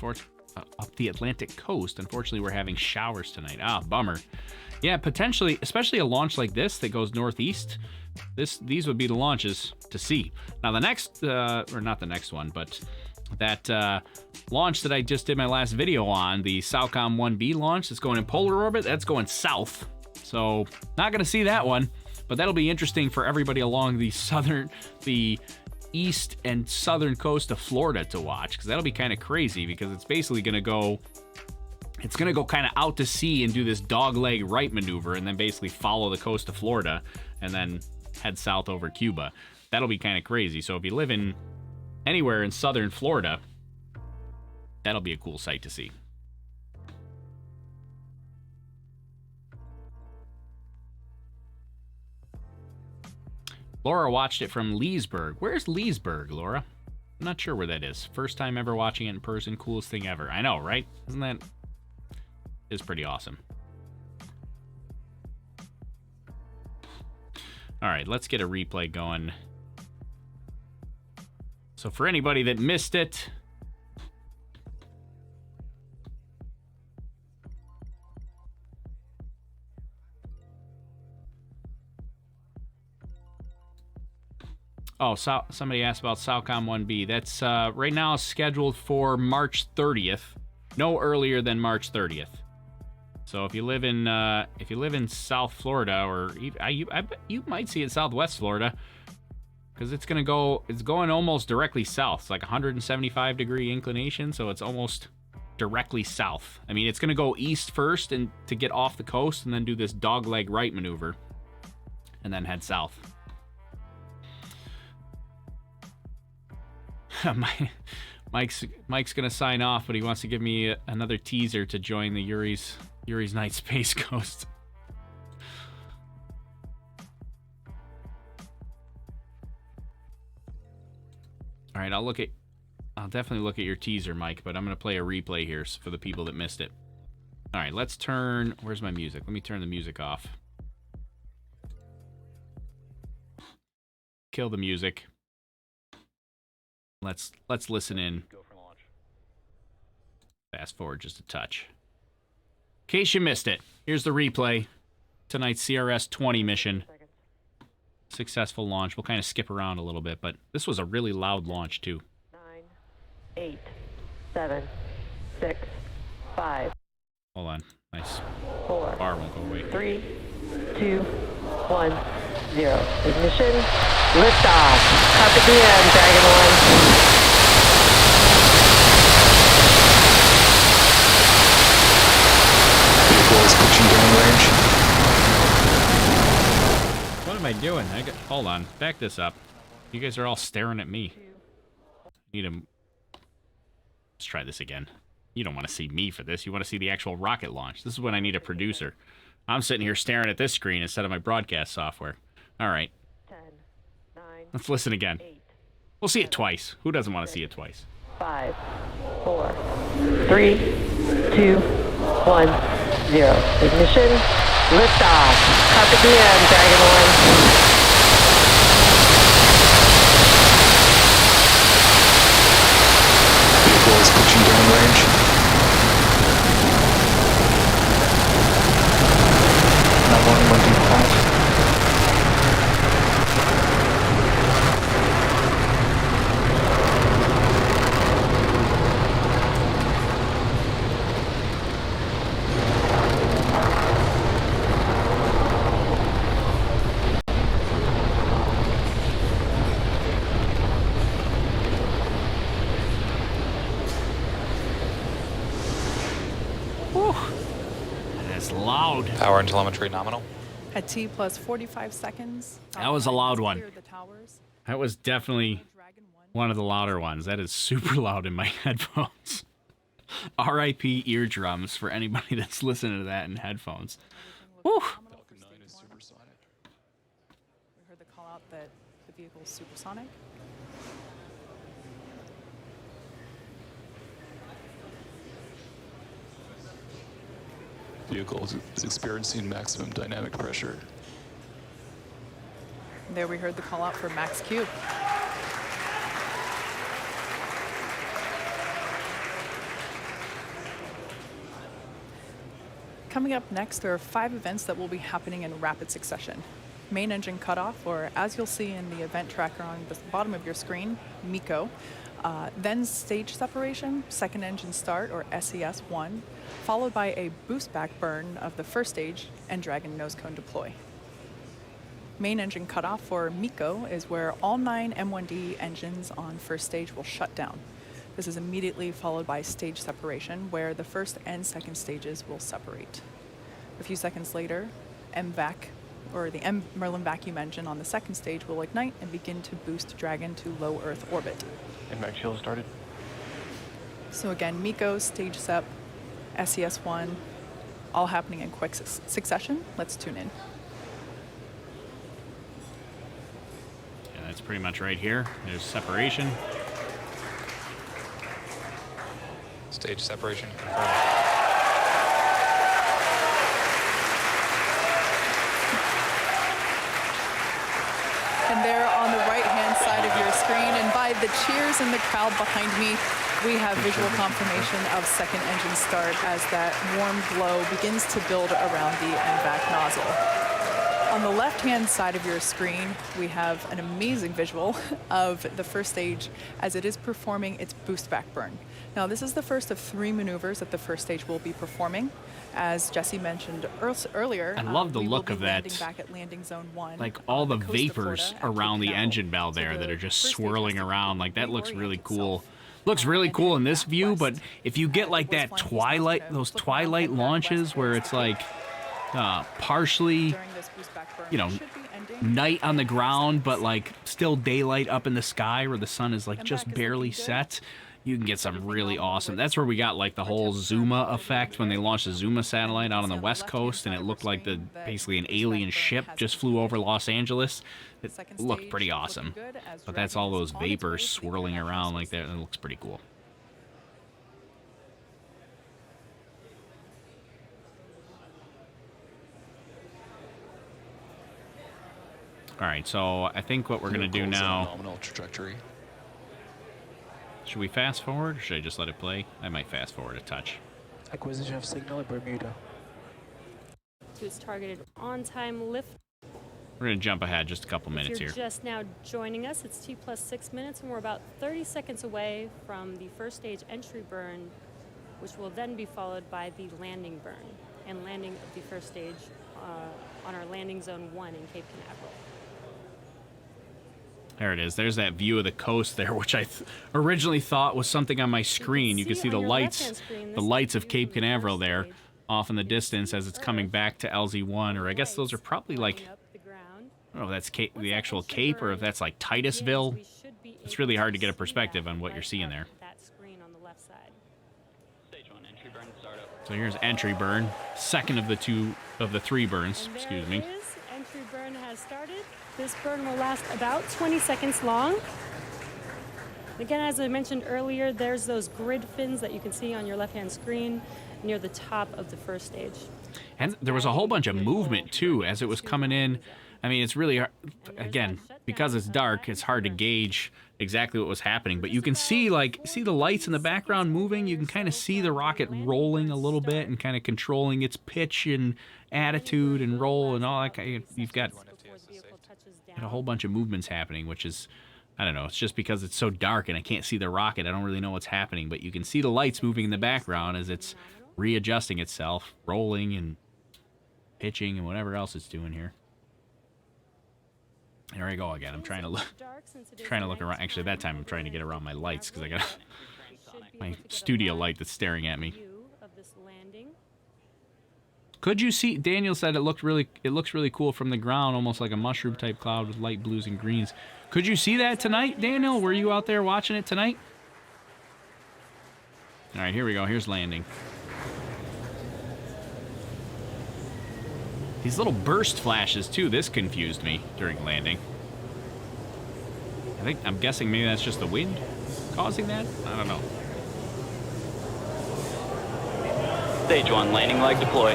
Unfortunately, we're having showers tonight. Ah, bummer. Yeah, potentially, especially a launch like this that goes northeast. These would be the launches to see. Now, the next... or not the next one, but... that launch that I just did my last video on, the Falcon 1B launch that's going in polar orbit, that's going south. So not going to see that one, but that'll be interesting for everybody along the east and southern coast of Florida to watch, because that'll be kind of crazy, because it's basically going to go kind of out to sea and do this dogleg right maneuver, and then basically follow the coast of Florida and then head south over Cuba. That'll be kind of crazy. So if you live in anywhere in southern Florida, that'll be a cool sight to see. Laura watched it from Leesburg. Where's Leesburg, Laura? I'm not sure where that is. First time ever watching it in person. Coolest thing ever. I know, right? Isn't that... is pretty awesome. All right, let's get a replay going. So for anybody that missed it, somebody asked about Falcon 1B. That's right now scheduled for March 30th, no earlier than March 30th. So if you live in South Florida, or you might see it Southwest Florida, because it's going almost directly south. It's like 175 degree inclination, so it's almost directly south. I mean, it's going to go east first and to get off the coast, and then do this dogleg right maneuver, and then head south. Mike's gonna sign off, but he wants to give me another teaser to join the Yuri's Night Space Coast. All right, I'll definitely look at your teaser, Mike, but I'm gonna play a replay here for the people that missed it. All right, let's turn. Where's my music? Let me turn the music off. Kill the music. Let's listen in. Fast forward just a touch. In case you missed it, here's the replay. Tonight's CRS-20 mission. Successful launch. We'll kind of skip around a little bit, but this was a really loud launch too. 9, 8, 7, 6, 5. Hold on. Nice. 4. Bar won't go away. 3, 2, 1, 0. Ignition. Liftoff. Carpe diem, Dragon 1. Vehicle is pushing downrange. What am I doing? Hold on. Back this up. You guys are all staring at me. Let's try this again. You don't want to see me for this. You want to see the actual rocket launch. This is when I need a producer. I'm sitting here staring at this screen instead of my broadcast software. All right. 10, 9, Let's listen again. 8. We'll see it twice. Who doesn't want to see it twice? 5, 4, 3, 2, 1, 0. Ignition. Liftoff. Carpe diem, Dragon 1. Vehicle is pushing downrange. Now 115. That's loud. Power and telemetry nominal. At T plus 45 seconds. That was a loud one. Clear the towers. That was definitely Dragon 1. one of the louder ones. That is super loud in my headphones. R.I.P. eardrums for anybody that's listening to that in headphones. Woo! Falcon 9 is supersonic. We heard the call out that the vehicle is supersonic. Vehicle is experiencing maximum dynamic pressure. There we heard the call out for max Q. Coming up next, there are 5 events that will be happening in rapid succession. Main engine cutoff, or as you'll see in the event tracker on the bottom of your screen, MECO. Then stage separation, second engine start, or SES-1, followed by a boost back burn of the first stage and Dragon nose cone deploy. Main engine cutoff for MECO is where all 9 M1D engines on first stage will shut down. This is immediately followed by stage separation, where the first and second stages will separate. A few seconds later, MVAC, or the M Merlin vacuum engine on the second stage, will ignite and begin to boost Dragon to low Earth orbit. And max shield started. So again, MECO, stage sep, SES-1, all happening in quick succession. Let's tune in. Yeah, that's pretty much right here. There's separation. Stage separation confirmed. And there on the right-hand side of your screen, and by the cheers in the crowd behind me, we have visual confirmation of second engine start as that warm glow begins to build around the MVAC nozzle. On the left-hand side of your screen, we have an amazing visual of the first stage as it is performing its boost back burn. Now, this is the first of 3 maneuvers that the first stage will be performing. As Jesse mentioned earlier, I love the we will look be of that. landing back at landing zone 1 Like all on the coast of vapors Florida at around Cape the Canaveral. engine bell there So that the are just first stage swirling has to around. Like that looks really reorient cool. itself. Looks really And cool then in this back view, but west. if you get As like it was that flying east, twilight, it's gonna those flip around twilight like that launches west where towards it's the like partially, during this boost back burn. you know, It should be ending night on the ground, but like still daylight up in the sky where the sun is like And just back is barely looking good. set, you can get some really awesome. That's where we got like the whole Zuma effect when they launched the Zuma satellite out on the west coast, and it looked like the basically an alien ship just flew over Los Angeles. It looked pretty awesome. But that's all those vapors swirling around like that, and it looks pretty cool. All right, so I think what we're going to do now... Nominal trajectory. Should we fast forward, or should I just let it play? I might fast forward a touch. Acquisition of signal in Bermuda. To its targeted on-time lift. We're going to jump ahead just a couple minutes If you're here. just now joining us, it's T plus 6 minutes, and we're about 30 seconds away from the first stage entry burn, which will then be followed by the landing burn and landing of the first stage on our landing zone 1 in Cape Canaveral. There it is. There's that view of the coast there, which I originally thought was something on my screen. You can see the lights, of Cape Canaveral there off in the distance as it's coming back to LZ1, or I guess those are probably like, I don't know if that's the actual Cape or if that's like Titusville. It's really hard to get a perspective on what you're seeing there. Stage 1 entry burn startup. So here's entry burn, second of the three burns, And excuse there me. it is. Entry burn has started. This burn will last about 20 seconds long. Again, as I mentioned earlier, there's those grid fins that you can see on your left-hand screen near the top of the first stage. And there was a whole bunch of movement too as it was coming in. I mean, it's really hard, again, because it's dark, it's hard to gauge exactly what was happening, but you can see the lights in the background moving. You can kind of see the rocket rolling a little bit and kind of controlling its pitch and attitude and roll and all that. You've got a whole bunch of movements happening, which is, I don't know, it's just because it's so dark and I can't see the rocket, I don't really know what's happening, but you can see the lights moving in the background as it's readjusting itself, rolling and pitching and whatever else it's doing here. There I go again. I'm trying to look around. Actually, that time I'm trying to get around my lights because I got my studio light that's staring at me. Could you see? Daniel said it looks really cool from the ground, almost like a mushroom type cloud with light blues and greens. Could you see that tonight, Daniel? Were you out there watching it tonight? All right, here we go. Here's landing. These little burst flashes too. This confused me during landing. I'm guessing maybe that's just the wind causing that. I don't know. Stage 1 landing leg deploy.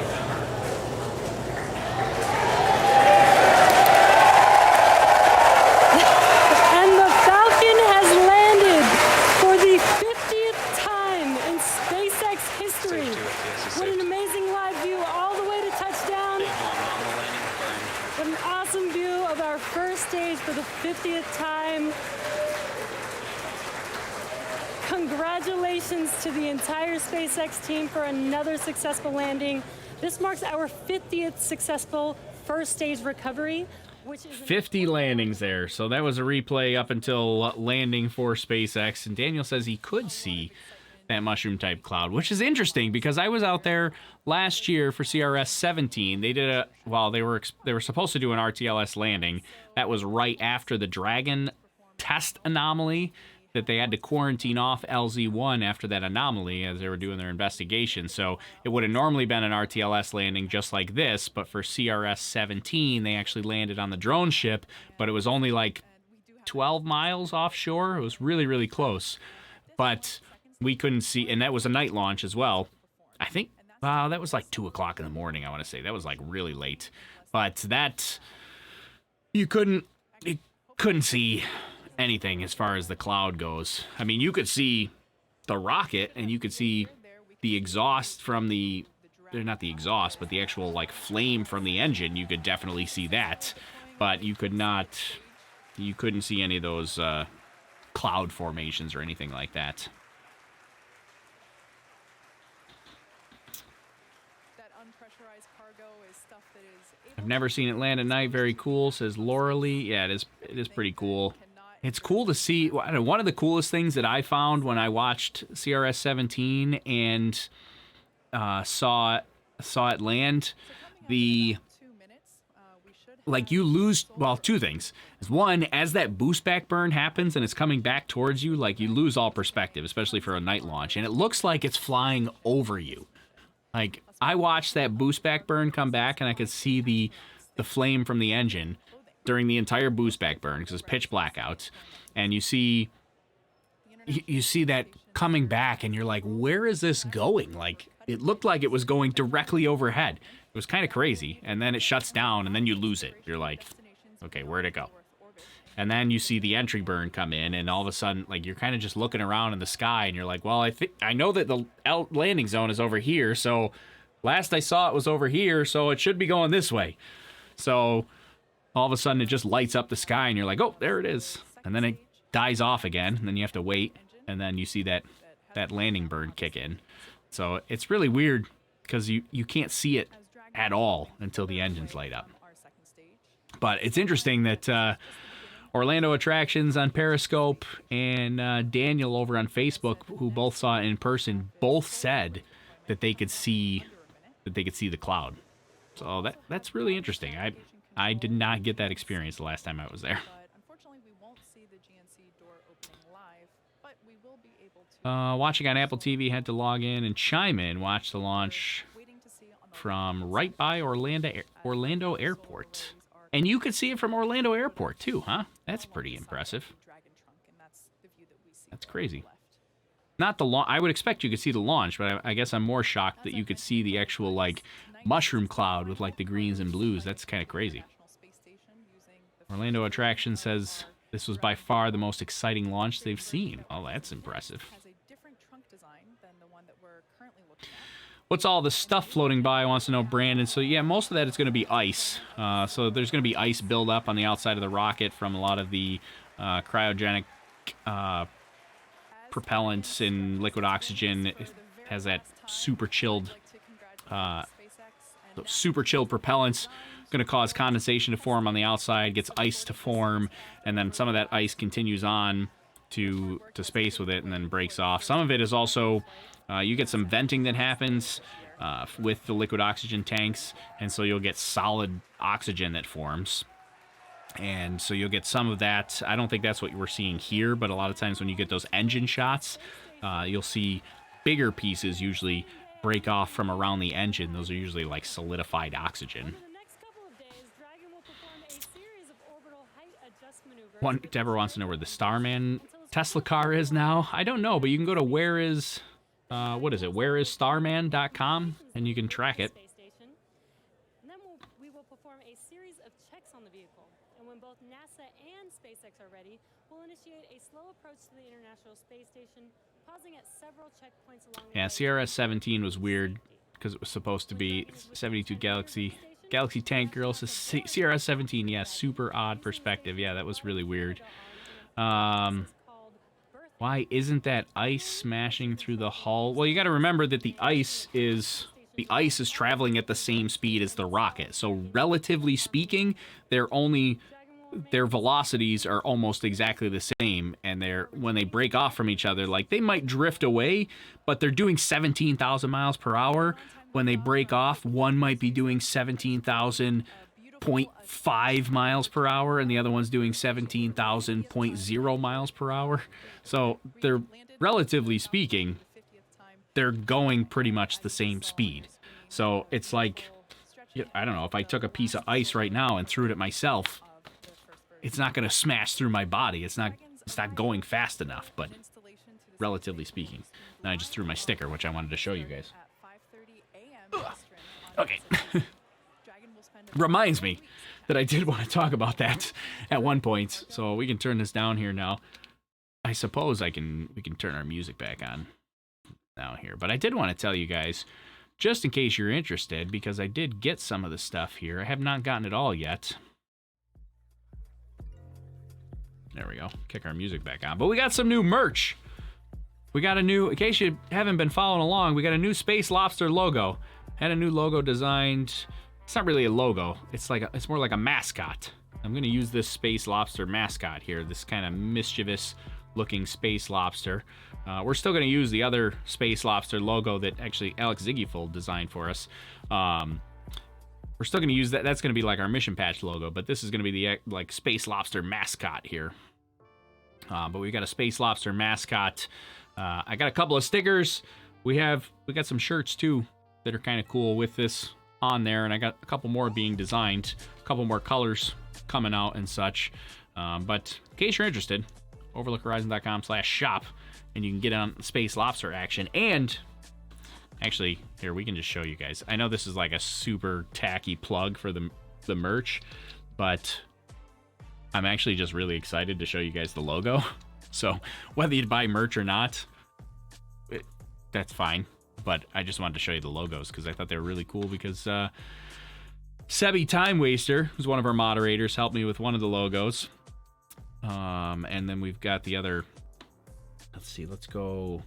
And the Falcon has landed for the 50th time in SpaceX history. What an amazing live view all the way to touchdown. Stage 1 nominal landing burn. What an awesome view of our first stage for the 50th time. Congratulations to the entire SpaceX team for another successful landing. This marks our 50th successful first stage recovery, which is 50 landings there. So that was a replay up until landing for SpaceX. And Daniel says he could see that mushroom type cloud, which is interesting because I was out there last year for CRS-20. They did they were supposed to do an RTLS landing. That was right after the Dragon test anomaly that they had to quarantine off LZ1 after that anomaly as they were doing their investigation. So it would have normally been an RTLS landing just like this, but for CRS-20, they actually landed on the drone ship, but it was only like 12 miles offshore. It was really, really close. But we couldn't see, and that was a night launch as well. I think, that was like 2 o'clock in the morning, I want to say. That was like really late. But that, you couldn't see anything as far as the cloud goes. I mean, you could see the rocket and you could see the exhaust from not the exhaust, but the actual like flame from the engine. You could definitely see that, but you couldn't see any of those cloud formations or anything like that. I've never seen it land at night. Very cool, says Laura Lee. Yeah, it is pretty cool. It's cool to see. I don't know, one of the coolest things that I found when I watched CRS-20 and saw it land, like you lose, well, two things. One, as that boost back burn happens and it's coming back towards you, like you lose all perspective, especially for a night launch, and it looks like it's flying over you. Like I watched that boost back burn come back and I could see the flame from the engine during the entire boost back burn because it's pitch blackouts, and you see that coming back and you're like, where is this going? Like it looked like it was going directly overhead. It was kind of crazy, and then it shuts down and then you lose it. You're like, okay, where'd it go? And then you see the entry burn come in, and all of a sudden, like, you're kind of just looking around in the sky, and you're like, well, I know that the landing zone is over here, so last I saw it was over here, so it should be going this way. So all of a sudden, it just lights up the sky, and you're like, oh, there it is. And then it dies off again, and then you have to wait, and then you see that landing burn kick in. So it's really weird, because you can't see it at all until the engines light up. But it's interesting that Orlando Attractions on Periscope and Daniel over on Facebook, who both saw it in person, both said that they could see the cloud. So that's really interesting. I did not get that experience the last time I was there. Watching on Apple TV, had to log in and chime in, watch the launch from right by Orlando Airport. And you could see it from Orlando Airport, too, huh? That's pretty impressive. That's crazy. Not the launch. I would expect you could see the launch, but I guess I'm more shocked that you could see the actual, like, mushroom cloud with, like, the greens and blues. That's kind of crazy. Orlando Attraction says this was by far the most exciting launch they've seen. Oh, that's impressive. What's all the stuff floating by, wants to know Brandon. So, yeah, most of that is going to be ice. So there's going to be ice buildup on the outside of the rocket from a lot of the cryogenic propellants and liquid oxygen. It has that super chilled propellants. Going to cause condensation to form on the outside, gets ice to form, and then some of that ice continues on to space with it and then breaks off. Some of it is also... you get some venting that happens with the liquid oxygen tanks, and so you'll get solid oxygen that forms. And so you'll get some of that. I don't think that's what we're seeing here, but a lot of times when you get those engine shots, you'll see bigger pieces usually break off from around the engine. Those are usually like solidified oxygen. Deborah wants to know where the Starman Tesla car is now. I don't know, but you can go to whereisstarman.com, and you can track it. And then we will perform a series of checks on the vehicle. And when both NASA and SpaceX are ready, we'll initiate a slow approach to the International Space Station, pausing at several checkpoints along the way. Yeah, CRS-17 was weird because it was supposed to be 72 Galaxy Tank Girl. So CRS-17, yeah, super odd perspective. Yeah, that was really weird. Why isn't that ice smashing through the hull? Well, you got to remember that the ice is traveling at the same speed as the rocket. So relatively speaking, their velocities are almost exactly the same, and when they break off from each other, like they might drift away, but they're doing 17,000 miles per hour. When they break off, one might be doing 17,000.5 miles per hour, and the other one's doing 17,000.0 miles per hour. So they're, relatively speaking, they're going pretty much the same speed. So it's like, I don't know, if I took a piece of ice right now and threw it at myself, it's not going to smash through my body. It's not going fast enough, but relatively speaking. And I just threw my sticker, which I wanted to show you guys. Okay. Reminds me that I did want to talk about that at one point, so we can turn this down here now. I suppose we can turn our music back on now here, but I did want to tell you guys, just in case you're interested, because I did get some of the stuff here. I have not gotten it all yet. There we go. Kick our music back on. But we got some new merch. We got a new, in case you haven't been following along, we got a new Space Lobster logo. Had a new logo designed. It's not really a logo. It's more like a mascot. I'm going to use this Space Lobster mascot here, this kind of mischievous looking Space Lobster. We're still going to use the other Space Lobster logo that actually Alex Ziggyfold designed for us. we're still going to use that. That's going to be like our mission patch logo, but this is going to be the like Space Lobster mascot here. But we got a Space Lobster mascot. I got a couple of stickers. We got some shirts too that are kind of cool with this on there, and I got a couple more being designed, a couple more colors coming out and such. But in case you're interested, overlookhorizon.com/shop, and you can get on Space Lobster action. And actually, here, we can just show you guys. I know this is like a super tacky plug for the merch, but I'm actually just really excited to show you guys the logo. So whether you buy merch or not, that's fine. But I just wanted to show you the logos because I thought they were really cool, because Sebi Time Waster, who's one of our moderators, helped me with one of the logos. And then we've got the other. Let's see. Let's go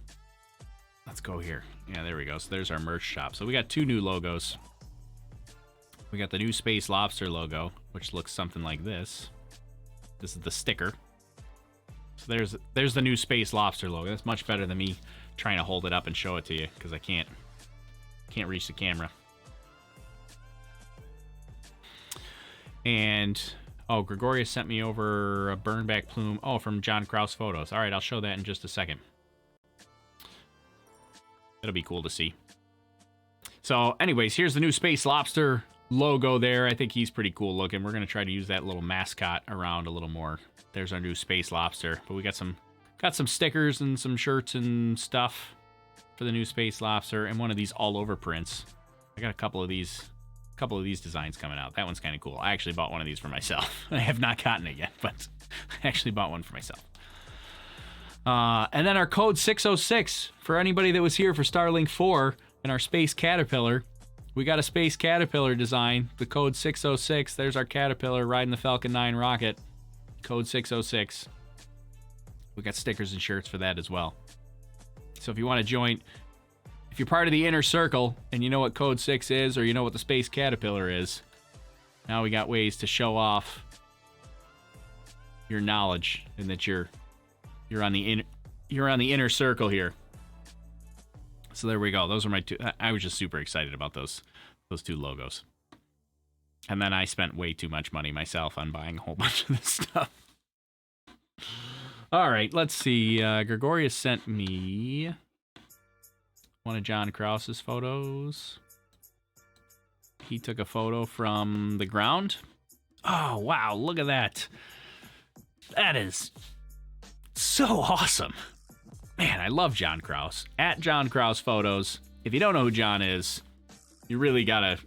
here. Yeah, there we go. So there's our merch shop. So we got 2 new logos. We got the new Space Lobster logo, which looks something like this. This is the sticker. So there's the new Space Lobster logo. That's much better than me trying to hold it up and show it to you, because I can't reach the camera. And Gregorius sent me over a burn back plume. From John Kraus Photos. All right, I'll show that in just a second. It'll be cool to see. So anyways, here's the new Space Lobster logo there. I think he's pretty cool looking. We're going to try to use that little mascot around a little more. There's our new Space Lobster. But we got some stickers and some shirts and stuff for the new Space Lobster, and one of these all over prints. I got a couple of these designs coming out. That one's kind of cool. I actually bought one of these for myself. I have not gotten it yet, but I actually bought one for myself. And then our code 606 for anybody that was here for Starlink 4 and our Space Caterpillar. We got a Space Caterpillar design. The code 606. There's our Caterpillar riding the Falcon 9 rocket. Code 606. We got stickers and shirts for that as well. So if you want to join, if you're part of the inner circle and you know what code 6 is, or you know what the Space Caterpillar is, now we got ways to show off your knowledge and that you're on the inner circle here. So there we go. Those are my 2. I was just super excited about those 2 logos. And then I spent way too much money myself on buying a whole bunch of this stuff. All right, let's see. Gregorius sent me one of John Krause's photos. He took a photo from the ground. Oh, wow, look at that. That is so awesome. Man, I love John Krause. At John Krause Photos. If you don't know who John is, you really gotta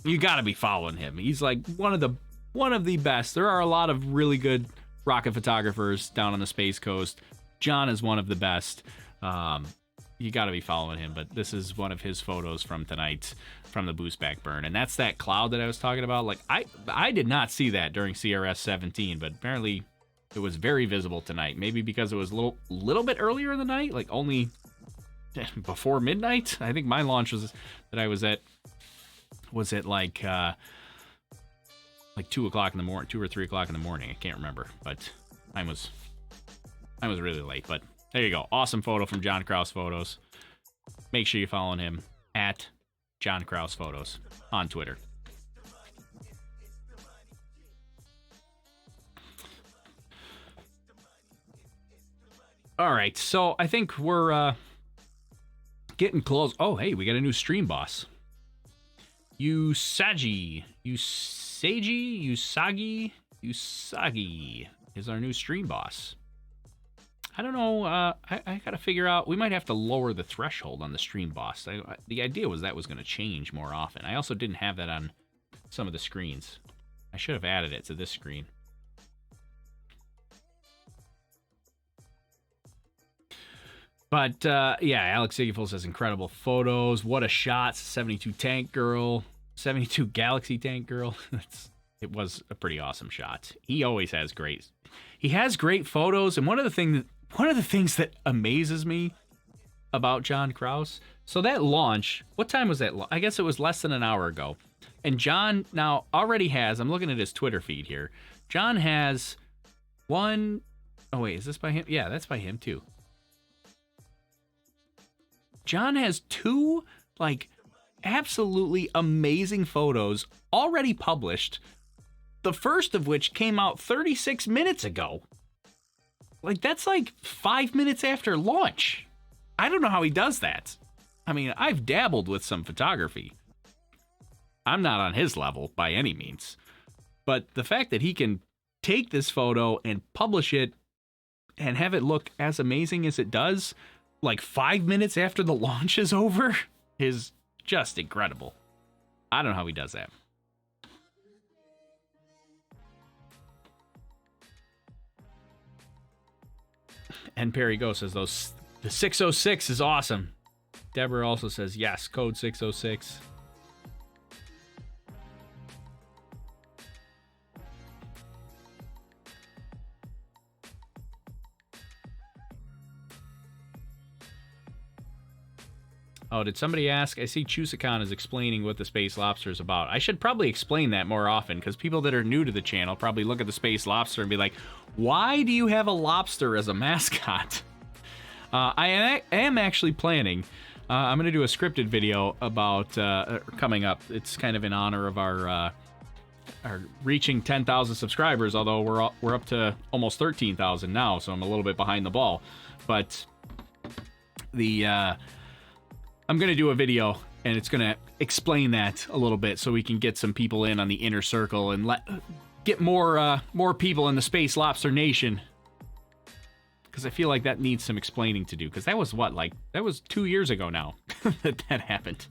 be following him. He's like one of the best. There are a lot of really good rocket photographers down on the Space Coast. John is one of the best. You got to be following him, but this is one of his photos from tonight from the boost back burn, and that's that cloud that I was talking about. Like I did not see that during CRS-17, but apparently it was very visible tonight. Maybe because it was a little bit earlier in the night, like only before midnight. I think my launch that I was at was at like 2 o'clock in the morning, 2 or 3 o'clock in the morning. I can't remember, but I was really late. But there you go. Awesome photo from John Krause Photos. Make sure you follow him at John Krause Photos on Twitter. All right, so I think we're getting close. Oh, hey, we got a new stream boss. Usagi is our new stream boss. I don't know. I gotta figure out. We might have to lower the threshold on the stream boss. The idea was that was going to change more often. I also didn't have that on some of the screens. I should have added it to this screen. But yeah, Alex Sigiful says incredible photos. What a shot! 72 Tank Girl, 72 Galaxy Tank Girl. It was a pretty awesome shot. He always has great. He has great photos, and one of the things that amazes me about John Krause. So that launch, what time was that? I guess it was less than an hour ago. And John now already has. I'm looking at his Twitter feed here. John has one. Oh wait, is this by him? Yeah, that's by him too. John has 2 like absolutely amazing photos already published, the first of which came out 36 minutes ago. Like, that's like 5 minutes after launch. I don't know how he does that. I mean, I've dabbled with some photography. I'm not on his level by any means. But the fact that he can take this photo and publish it and have it look as amazing as it does, like 5 minutes after the launch is over, is just incredible. I don't know how he does that. And Perry Go says, the 606 is awesome. Deborah also says, yes, code 606. Oh, did somebody ask? I see Chusicon is explaining what the Space Lobster is about. I should probably explain that more often, because people that are new to the channel probably look at the Space Lobster and be like, why do you have a lobster as a mascot? I am actually planning. I'm going to do a scripted video about coming up. It's kind of in honor of our reaching 10,000 subscribers, although we're up to almost 13,000 now, so I'm a little bit behind the ball. But I'm going to do a video, and it's going to explain that a little bit so we can get some people in on the inner circle and get more people in the Space Lobster Nation. Because I feel like that needs some explaining to do. Because that was that was 2 years ago now that happened.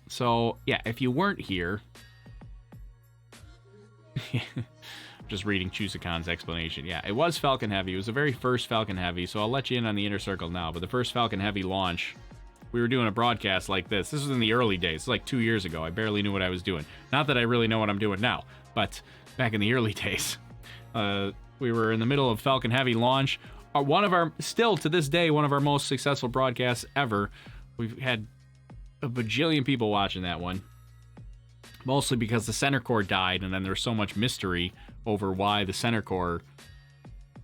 So, yeah, if you weren't here... Just reading Chusicon's explanation. Yeah, it was Falcon Heavy. It was the very first Falcon Heavy, so I'll let you in on the inner circle now. But the first Falcon Heavy launch, we were doing a broadcast like this. This was in the early days, like 2 years ago. I barely knew what I was doing. Not that I really know what I'm doing now, but back in the early days, we were in the middle of Falcon Heavy launch. Still to this day, one of our most successful broadcasts ever. We've had a bajillion people watching that one. Mostly because the center core died, and then there's so much mystery over why the center core,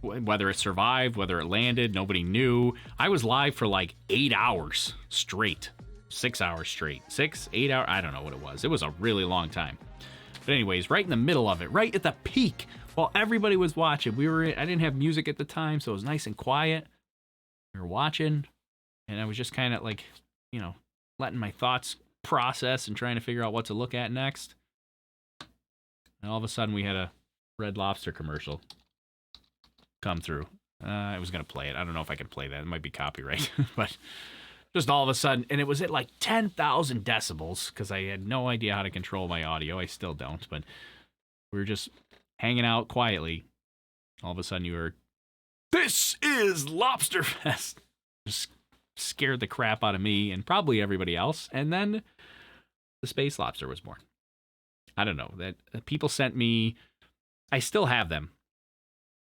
whether it survived, whether it landed, nobody knew. I was live for like 8 hours straight. 6 hours straight. 8 hours, I don't know what it was. It was a really long time. But anyways, right in the middle of it, right at the peak, while everybody was watching, I didn't have music at the time, so it was nice and quiet. We were watching, and I was just kind of like, letting my thoughts process and trying to figure out what to look at next. And all of a sudden we had a Red Lobster commercial come through. I was going to play it. I don't know if I can play that. It might be copyright. But just all of a sudden, and it was at like 10,000 decibels because I had no idea how to control my audio. I still don't, but we were just hanging out quietly. All of a sudden you heard, "This is Lobster Fest." Just scared the crap out of me and probably everybody else. And then the Space Lobster was born. I don't know, that people sent me, I still have them,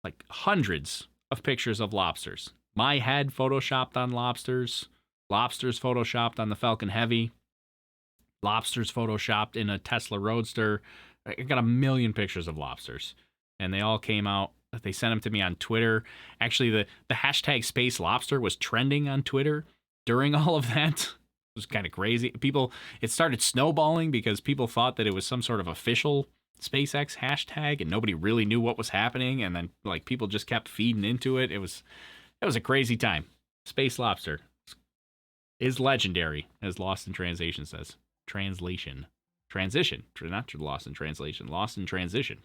like hundreds of pictures of lobsters. My head photoshopped on lobsters, lobsters photoshopped on the Falcon Heavy, lobsters photoshopped in a Tesla Roadster. I got a million pictures of lobsters, and they all came out. They sent them to me on Twitter. Actually, the hashtag Space Lobster was trending on Twitter during all of that. It was kind of crazy. It started snowballing because people thought that it was some sort of official SpaceX hashtag, and nobody really knew what was happening. And then, people just kept feeding into it. It was a crazy time. Space Lobster is legendary, as Lost in Translation says. Transition, not Lost in Translation. Lost in Transition.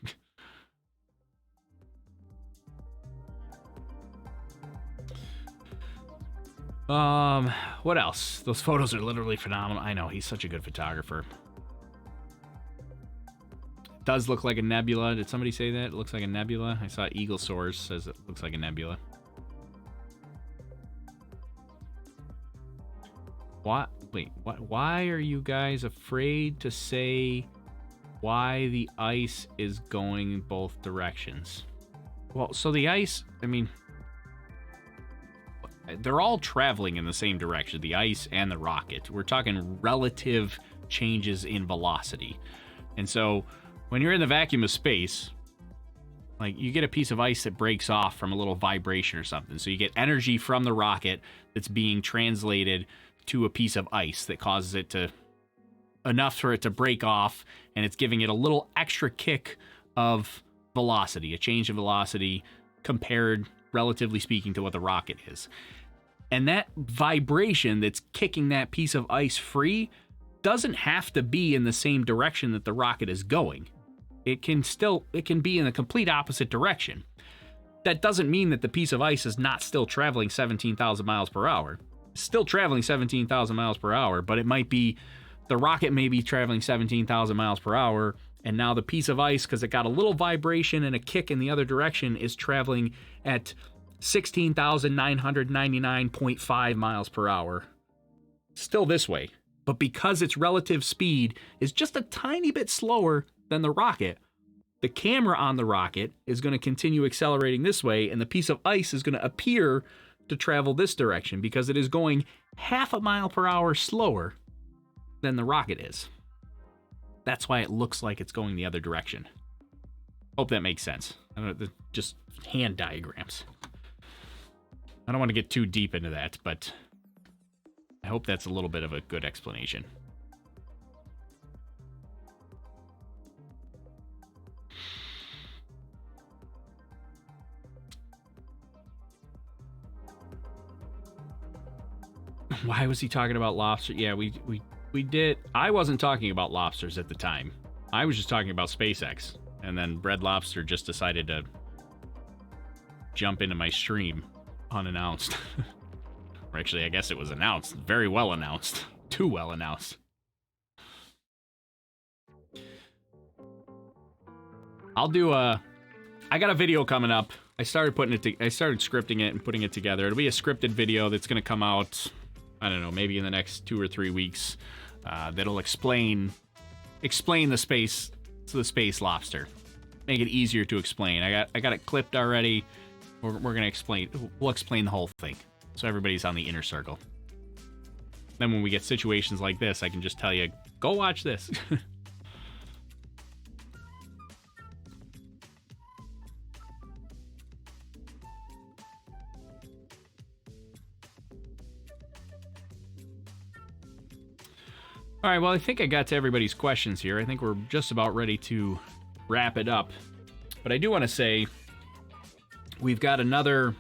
What else? Those photos are literally phenomenal. I know, he's such a good photographer. It does look like a nebula. Did somebody say that? It looks like a nebula. I saw Eagle Source says it looks like a nebula. What? Wait, what? Why are you guys afraid to say why the ice is going in both directions? Well, so the ice, they're all traveling in the same direction, the ice and the rocket. We're talking relative changes in velocity. And so when you're in the vacuum of space, Like, you get a piece of ice that breaks off from a little vibration or something. So you get energy from the rocket that's being translated to a piece of ice that causes it to, enough for it to break off, and it's giving it a little extra kick of velocity, a change in velocity compared, relatively speaking, to what the rocket is. And that vibration that's kicking that piece of ice free doesn't have to be in the same direction that the rocket is going. It can be in the complete opposite direction. That doesn't mean that the piece of ice is not still traveling 17,000 miles per hour. It's still traveling 17,000 miles per hour, but it might be, the rocket may be traveling 17,000 miles per hour, and now the piece of ice, because it got a little vibration and a kick in the other direction, is traveling at 16,999.5 miles per hour. Still this way. But because its relative speed is just a tiny bit slower than the rocket, the camera on the rocket is going to continue accelerating this way, and the piece of ice is going to appear to travel this direction because it is going half a mile per hour slower than the rocket is. That's why it looks like it's going the other direction. Hope that makes sense. I don't know, just hand diagrams. I don't want to get too deep into that, but I hope that's a little bit of a good explanation. Why was he talking about lobster? Yeah, we did. I wasn't talking about lobsters at the time. I was just talking about SpaceX. And then Red Lobster just decided to jump into my stream unannounced. Or actually, I guess it was announced. Very well announced. Too well announced. I'll do a... I got a video coming up. I started scripting it and putting it together. It'll be a scripted video that's going to come out, I don't know, maybe in the next 2 or 3 weeks. That'll explain the space lobster. Make it easier to explain. I got it clipped already. We're gonna explain. We'll explain the whole thing, so everybody's on the inner circle. Then when we get situations like this, I can just tell you, go watch this. All right, well, I think I got to everybody's questions here. I think we're just about ready to wrap it up. But I do want to say, we've got another...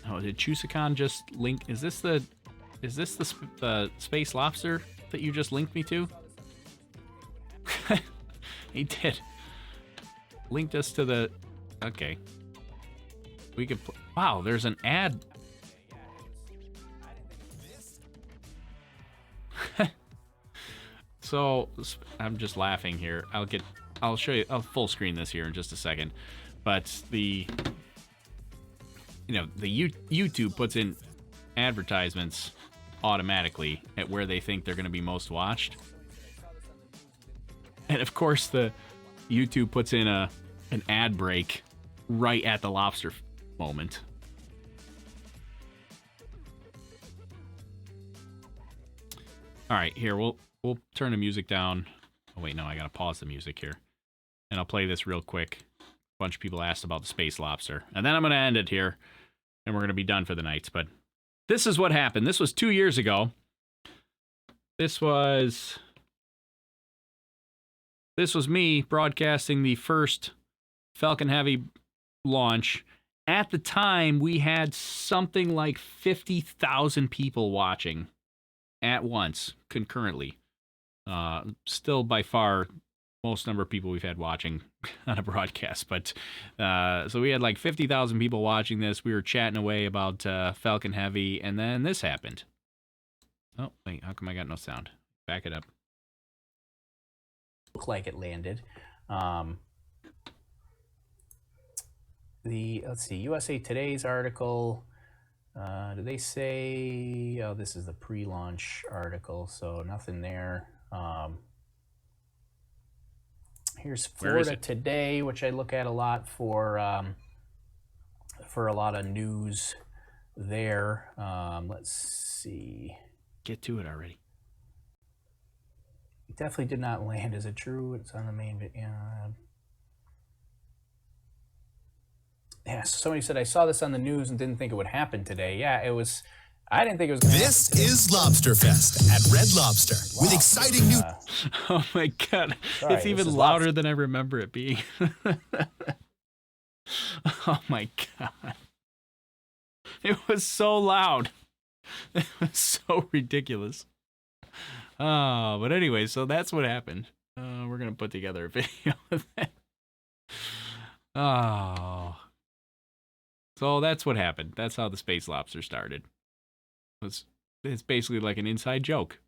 Oh, did Chusicon just link... Is this the Space Lobster that you just linked me to? He did. Linked us to the... Okay. We could... Wow, there's an ad... So I'm just laughing here. I'll show you. I'll full screen this here in just a second. But the YouTube puts in advertisements automatically at where they think they're going to be most watched. And of course, the YouTube puts in an ad break right at the lobster moment. All right, here we'll turn the music down. Oh wait, no, I gotta pause the music here, and I'll play this real quick. A bunch of people asked about the space lobster, and then I'm gonna end it here, and we're gonna be done for the night. But this is what happened. This was 2 years ago. This was me broadcasting the first Falcon Heavy launch. At the time, we had something like 50,000 people watching at once, concurrently. Still by far most number of people we've had watching on a broadcast, but so we had like 50,000 people watching this. We were chatting away about Falcon Heavy, and then this happened. Oh wait, how come I got no sound? Back it up. Look like it landed. Let's see, USA Today's article. Do they say? Oh, this is the pre-launch article, so nothing there. Here's Florida Today, which I look at a lot for a lot of news there. Let's see. Get to it already. It definitely did not land. Is it true? It's on the main video. Yeah, so somebody said, I saw this on the news and didn't think it would happen today. Yeah, it was. I didn't think it was going to happen. This is Lobster Fest at Red Lobster with exciting new. Oh my God. Sorry, it's even louder than I remember it being. Oh my God. It was so loud. It was so ridiculous. Oh, but anyway, so that's what happened. We're going to put together a video of that. Oh. So that's what happened. That's how the Space Lobster started. It's basically like an inside joke.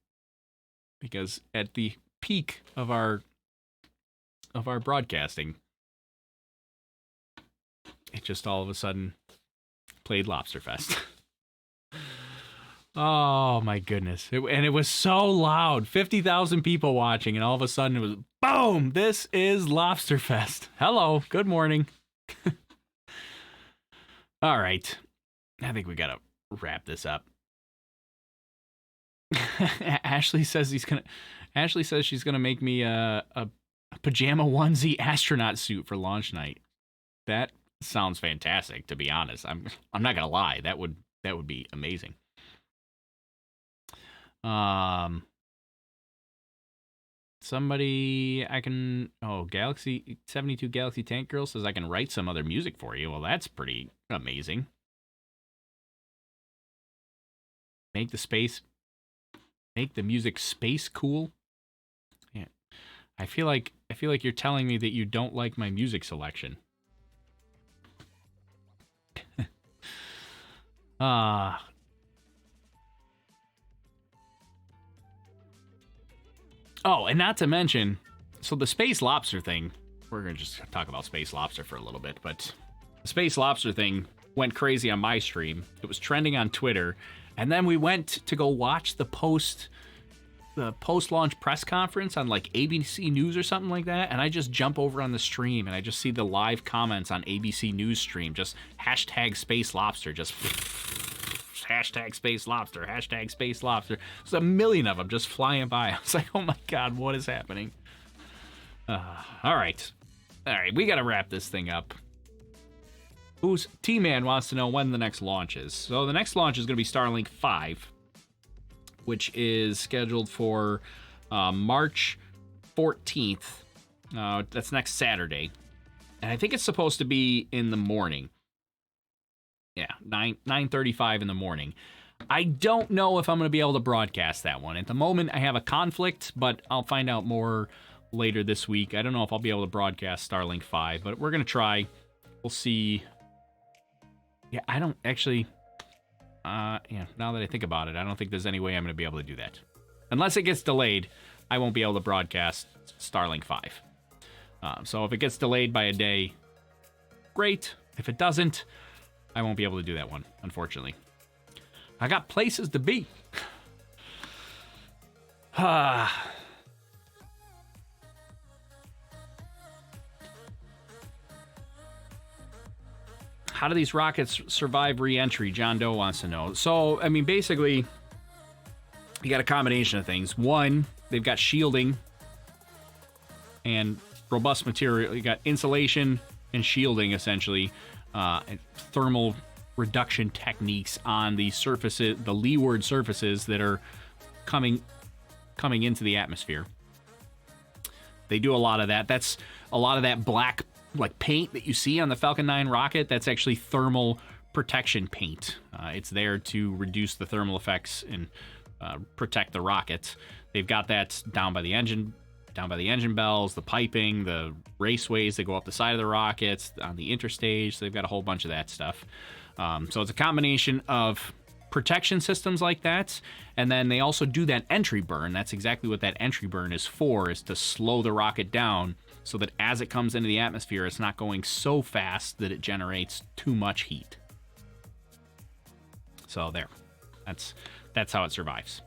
Because at the peak of our broadcasting, it just all of a sudden played Lobster Fest. Oh my goodness. And it was so loud. 50,000 people watching, and all of a sudden it was boom! This is Lobster Fest. Hello, good morning. All right. I think we gotta wrap this up. Ashley says she's gonna make me a pajama onesie astronaut suit for launch night. That sounds fantastic, to be honest. I'm not gonna lie. That would be amazing. Somebody Galaxy 72 Galaxy Tank Girl says I can write some other music for you. Well, that's pretty amazing. Make the music space cool. Yeah. I feel like you're telling me that you don't like my music selection. Oh, and not to mention, so the Space Lobster thing, we're going to just talk about Space Lobster for a little bit, but the Space Lobster thing went crazy on my stream. It was trending on Twitter, and then we went to go watch the post-launch press conference on like ABC News or something like that, and I just jump over on the stream, and I just see the live comments on ABC News stream, just hashtag Space Lobster, just hashtag Space Lobster, hashtag Space Lobster. There's a million of them just flying by. I was like, oh my God, what is happening? All right, we got to wrap this thing up. T-Man wants to know when the next launch is. So the next launch is going to be Starlink 5, which is scheduled for March 14th. That's next Saturday. And I think it's supposed to be in the morning. Yeah, 9:35 in the morning. I don't know if I'm going to be able to broadcast that one. At the moment, I have a conflict, but I'll find out more later this week. I don't know if I'll be able to broadcast Starlink 5, but we're going to try. We'll see. Yeah, I don't actually... now that I think about it, I don't think there's any way I'm going to be able to do that. Unless it gets delayed, I won't be able to broadcast Starlink 5. So if it gets delayed by a day, great. If it doesn't, I won't be able to do that one, unfortunately. I got places to be. How do these rockets survive re-entry? John Doe wants to know. So, I mean, basically, you got a combination of things. One, they've got shielding and robust material. You got insulation and shielding, essentially. And thermal reduction techniques on the surfaces, the leeward surfaces that are coming into the atmosphere. They do a lot of that. That's a lot of that black like paint that you see on the Falcon 9 rocket. That's actually thermal protection paint. It's there to reduce the thermal effects and protect the rocket. They've got that down by the engine bells, the piping, the raceways that go up the side of the rockets, on the interstage. So they've got a whole bunch of that stuff. So it's a combination of protection systems like that, and then they also do that entry burn. That's exactly what that entry burn is for, is to slow the rocket down so that as it comes into the atmosphere, it's not going so fast that it generates too much heat. So there. That's how it survives.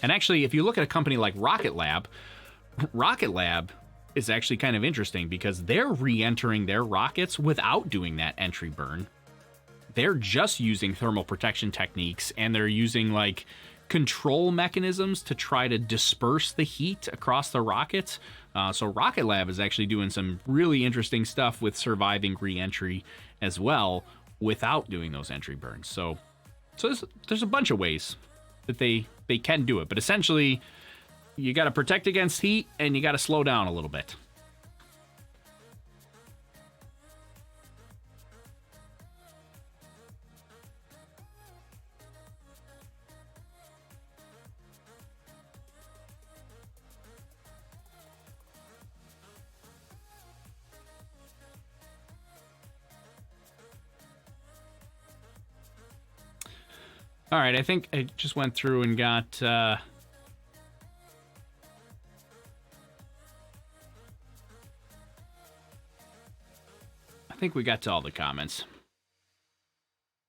And actually, if you look at a company like Rocket Lab is actually kind of interesting because they're re-entering their rockets without doing that entry burn. They're just using thermal protection techniques, and they're using like control mechanisms to try to disperse the heat across the rocket. So Rocket Lab is actually doing some really interesting stuff with surviving re-entry as well without doing those entry burns. So there's a bunch of ways that they can do it, but essentially you got to protect against heat and you got to slow down a little bit. All right, I think I just went through and got I think we got to all the comments.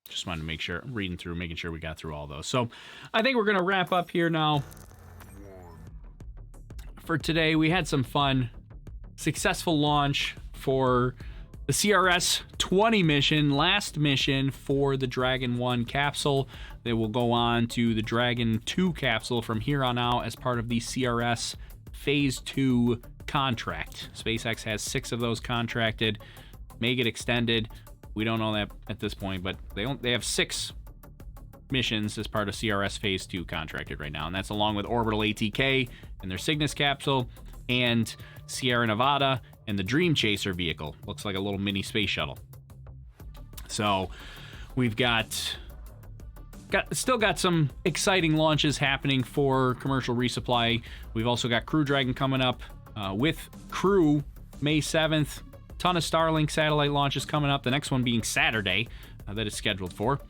Just wanted to make sure, reading through, making sure we got through all those. So I think we're going to wrap up here now for today. We had some fun. Successful launch for the CRS-20 mission, last mission for the Dragon 1 capsule. They will go on to the Dragon 2 capsule from here on out as part of the CRS Phase 2 contract. SpaceX has 6 of those contracted. May get extended. We don't know that at this point, but they have 6 missions as part of CRS Phase 2 contracted right now, and that's along with Orbital ATK and their Cygnus capsule and Sierra Nevada and the Dream Chaser vehicle. Looks like a little mini space shuttle. So we've still got some exciting launches happening for Commercial Resupply. We've also got Crew Dragon coming up with Crew May 7th. Ton of Starlink satellite launches coming up. The next one being Saturday that it's scheduled for.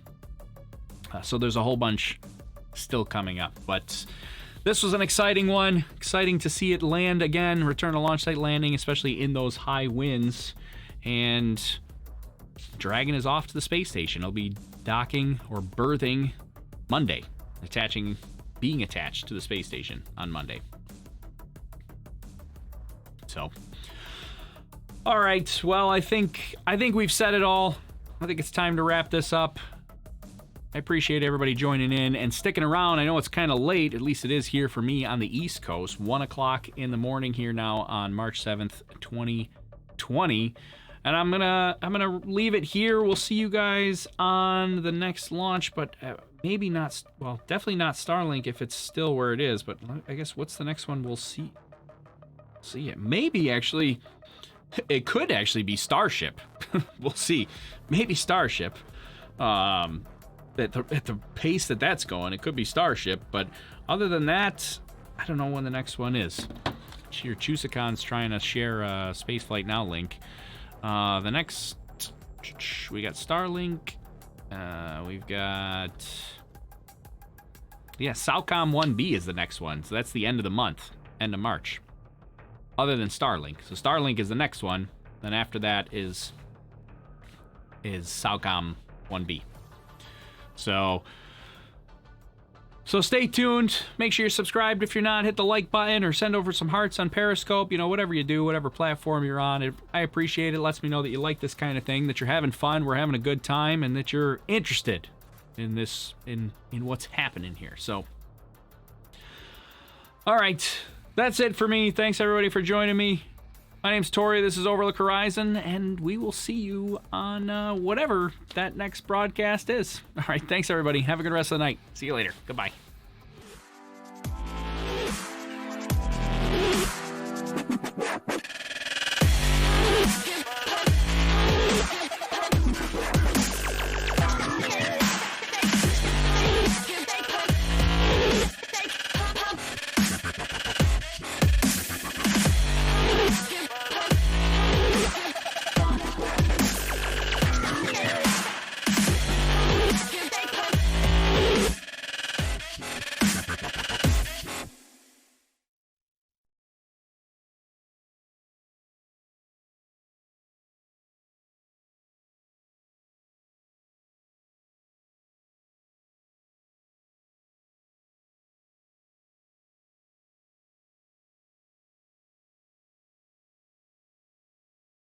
So there's a whole bunch still coming up. But this was an exciting one. Exciting to see it land again. Return to launch site landing, especially in those high winds. And Dragon is off to the space station. It'll be docking or berthing Monday. Being attached to the space station on Monday. So, all right. Well, I think we've said it all. I think it's time to wrap this up. I appreciate everybody joining in and sticking around. I know it's kind of late, at least it is here for me on the East Coast. 1 o'clock in the morning here now on March 7th, 2020. And I'm gonna leave it here. We'll see you guys on the next launch, but maybe not. Well, definitely not Starlink if it's still where it is. But I guess what's the next one we'll see? See it. Maybe actually, it could actually be Starship. We'll see. Maybe Starship. At the pace that's going, it could be Starship. But other than that, I don't know when the next one is. Here, Chusicon's trying to share a Spaceflight Now link. The next, we got Starlink. We've got, Salcom 1B is the next one. So that's the end of the month, end of March. Other than Starlink. So Starlink is the next one. Then after that is Salcom 1B. So stay tuned. Make sure you're subscribed if you're not. Hit the like button or send over some hearts on Periscope. You know, whatever you do, whatever platform you're on. I appreciate it. It lets me know that you like this kind of thing, that you're having fun, we're having a good time, and that you're interested in this, in what's happening here. So, all right. That's it for me. Thanks, everybody, for joining me. My name's Tori. This is Overlook Horizon, and we will see you on whatever that next broadcast is. All right. Thanks, everybody. Have a good rest of the night. See you later. Goodbye. Yeah.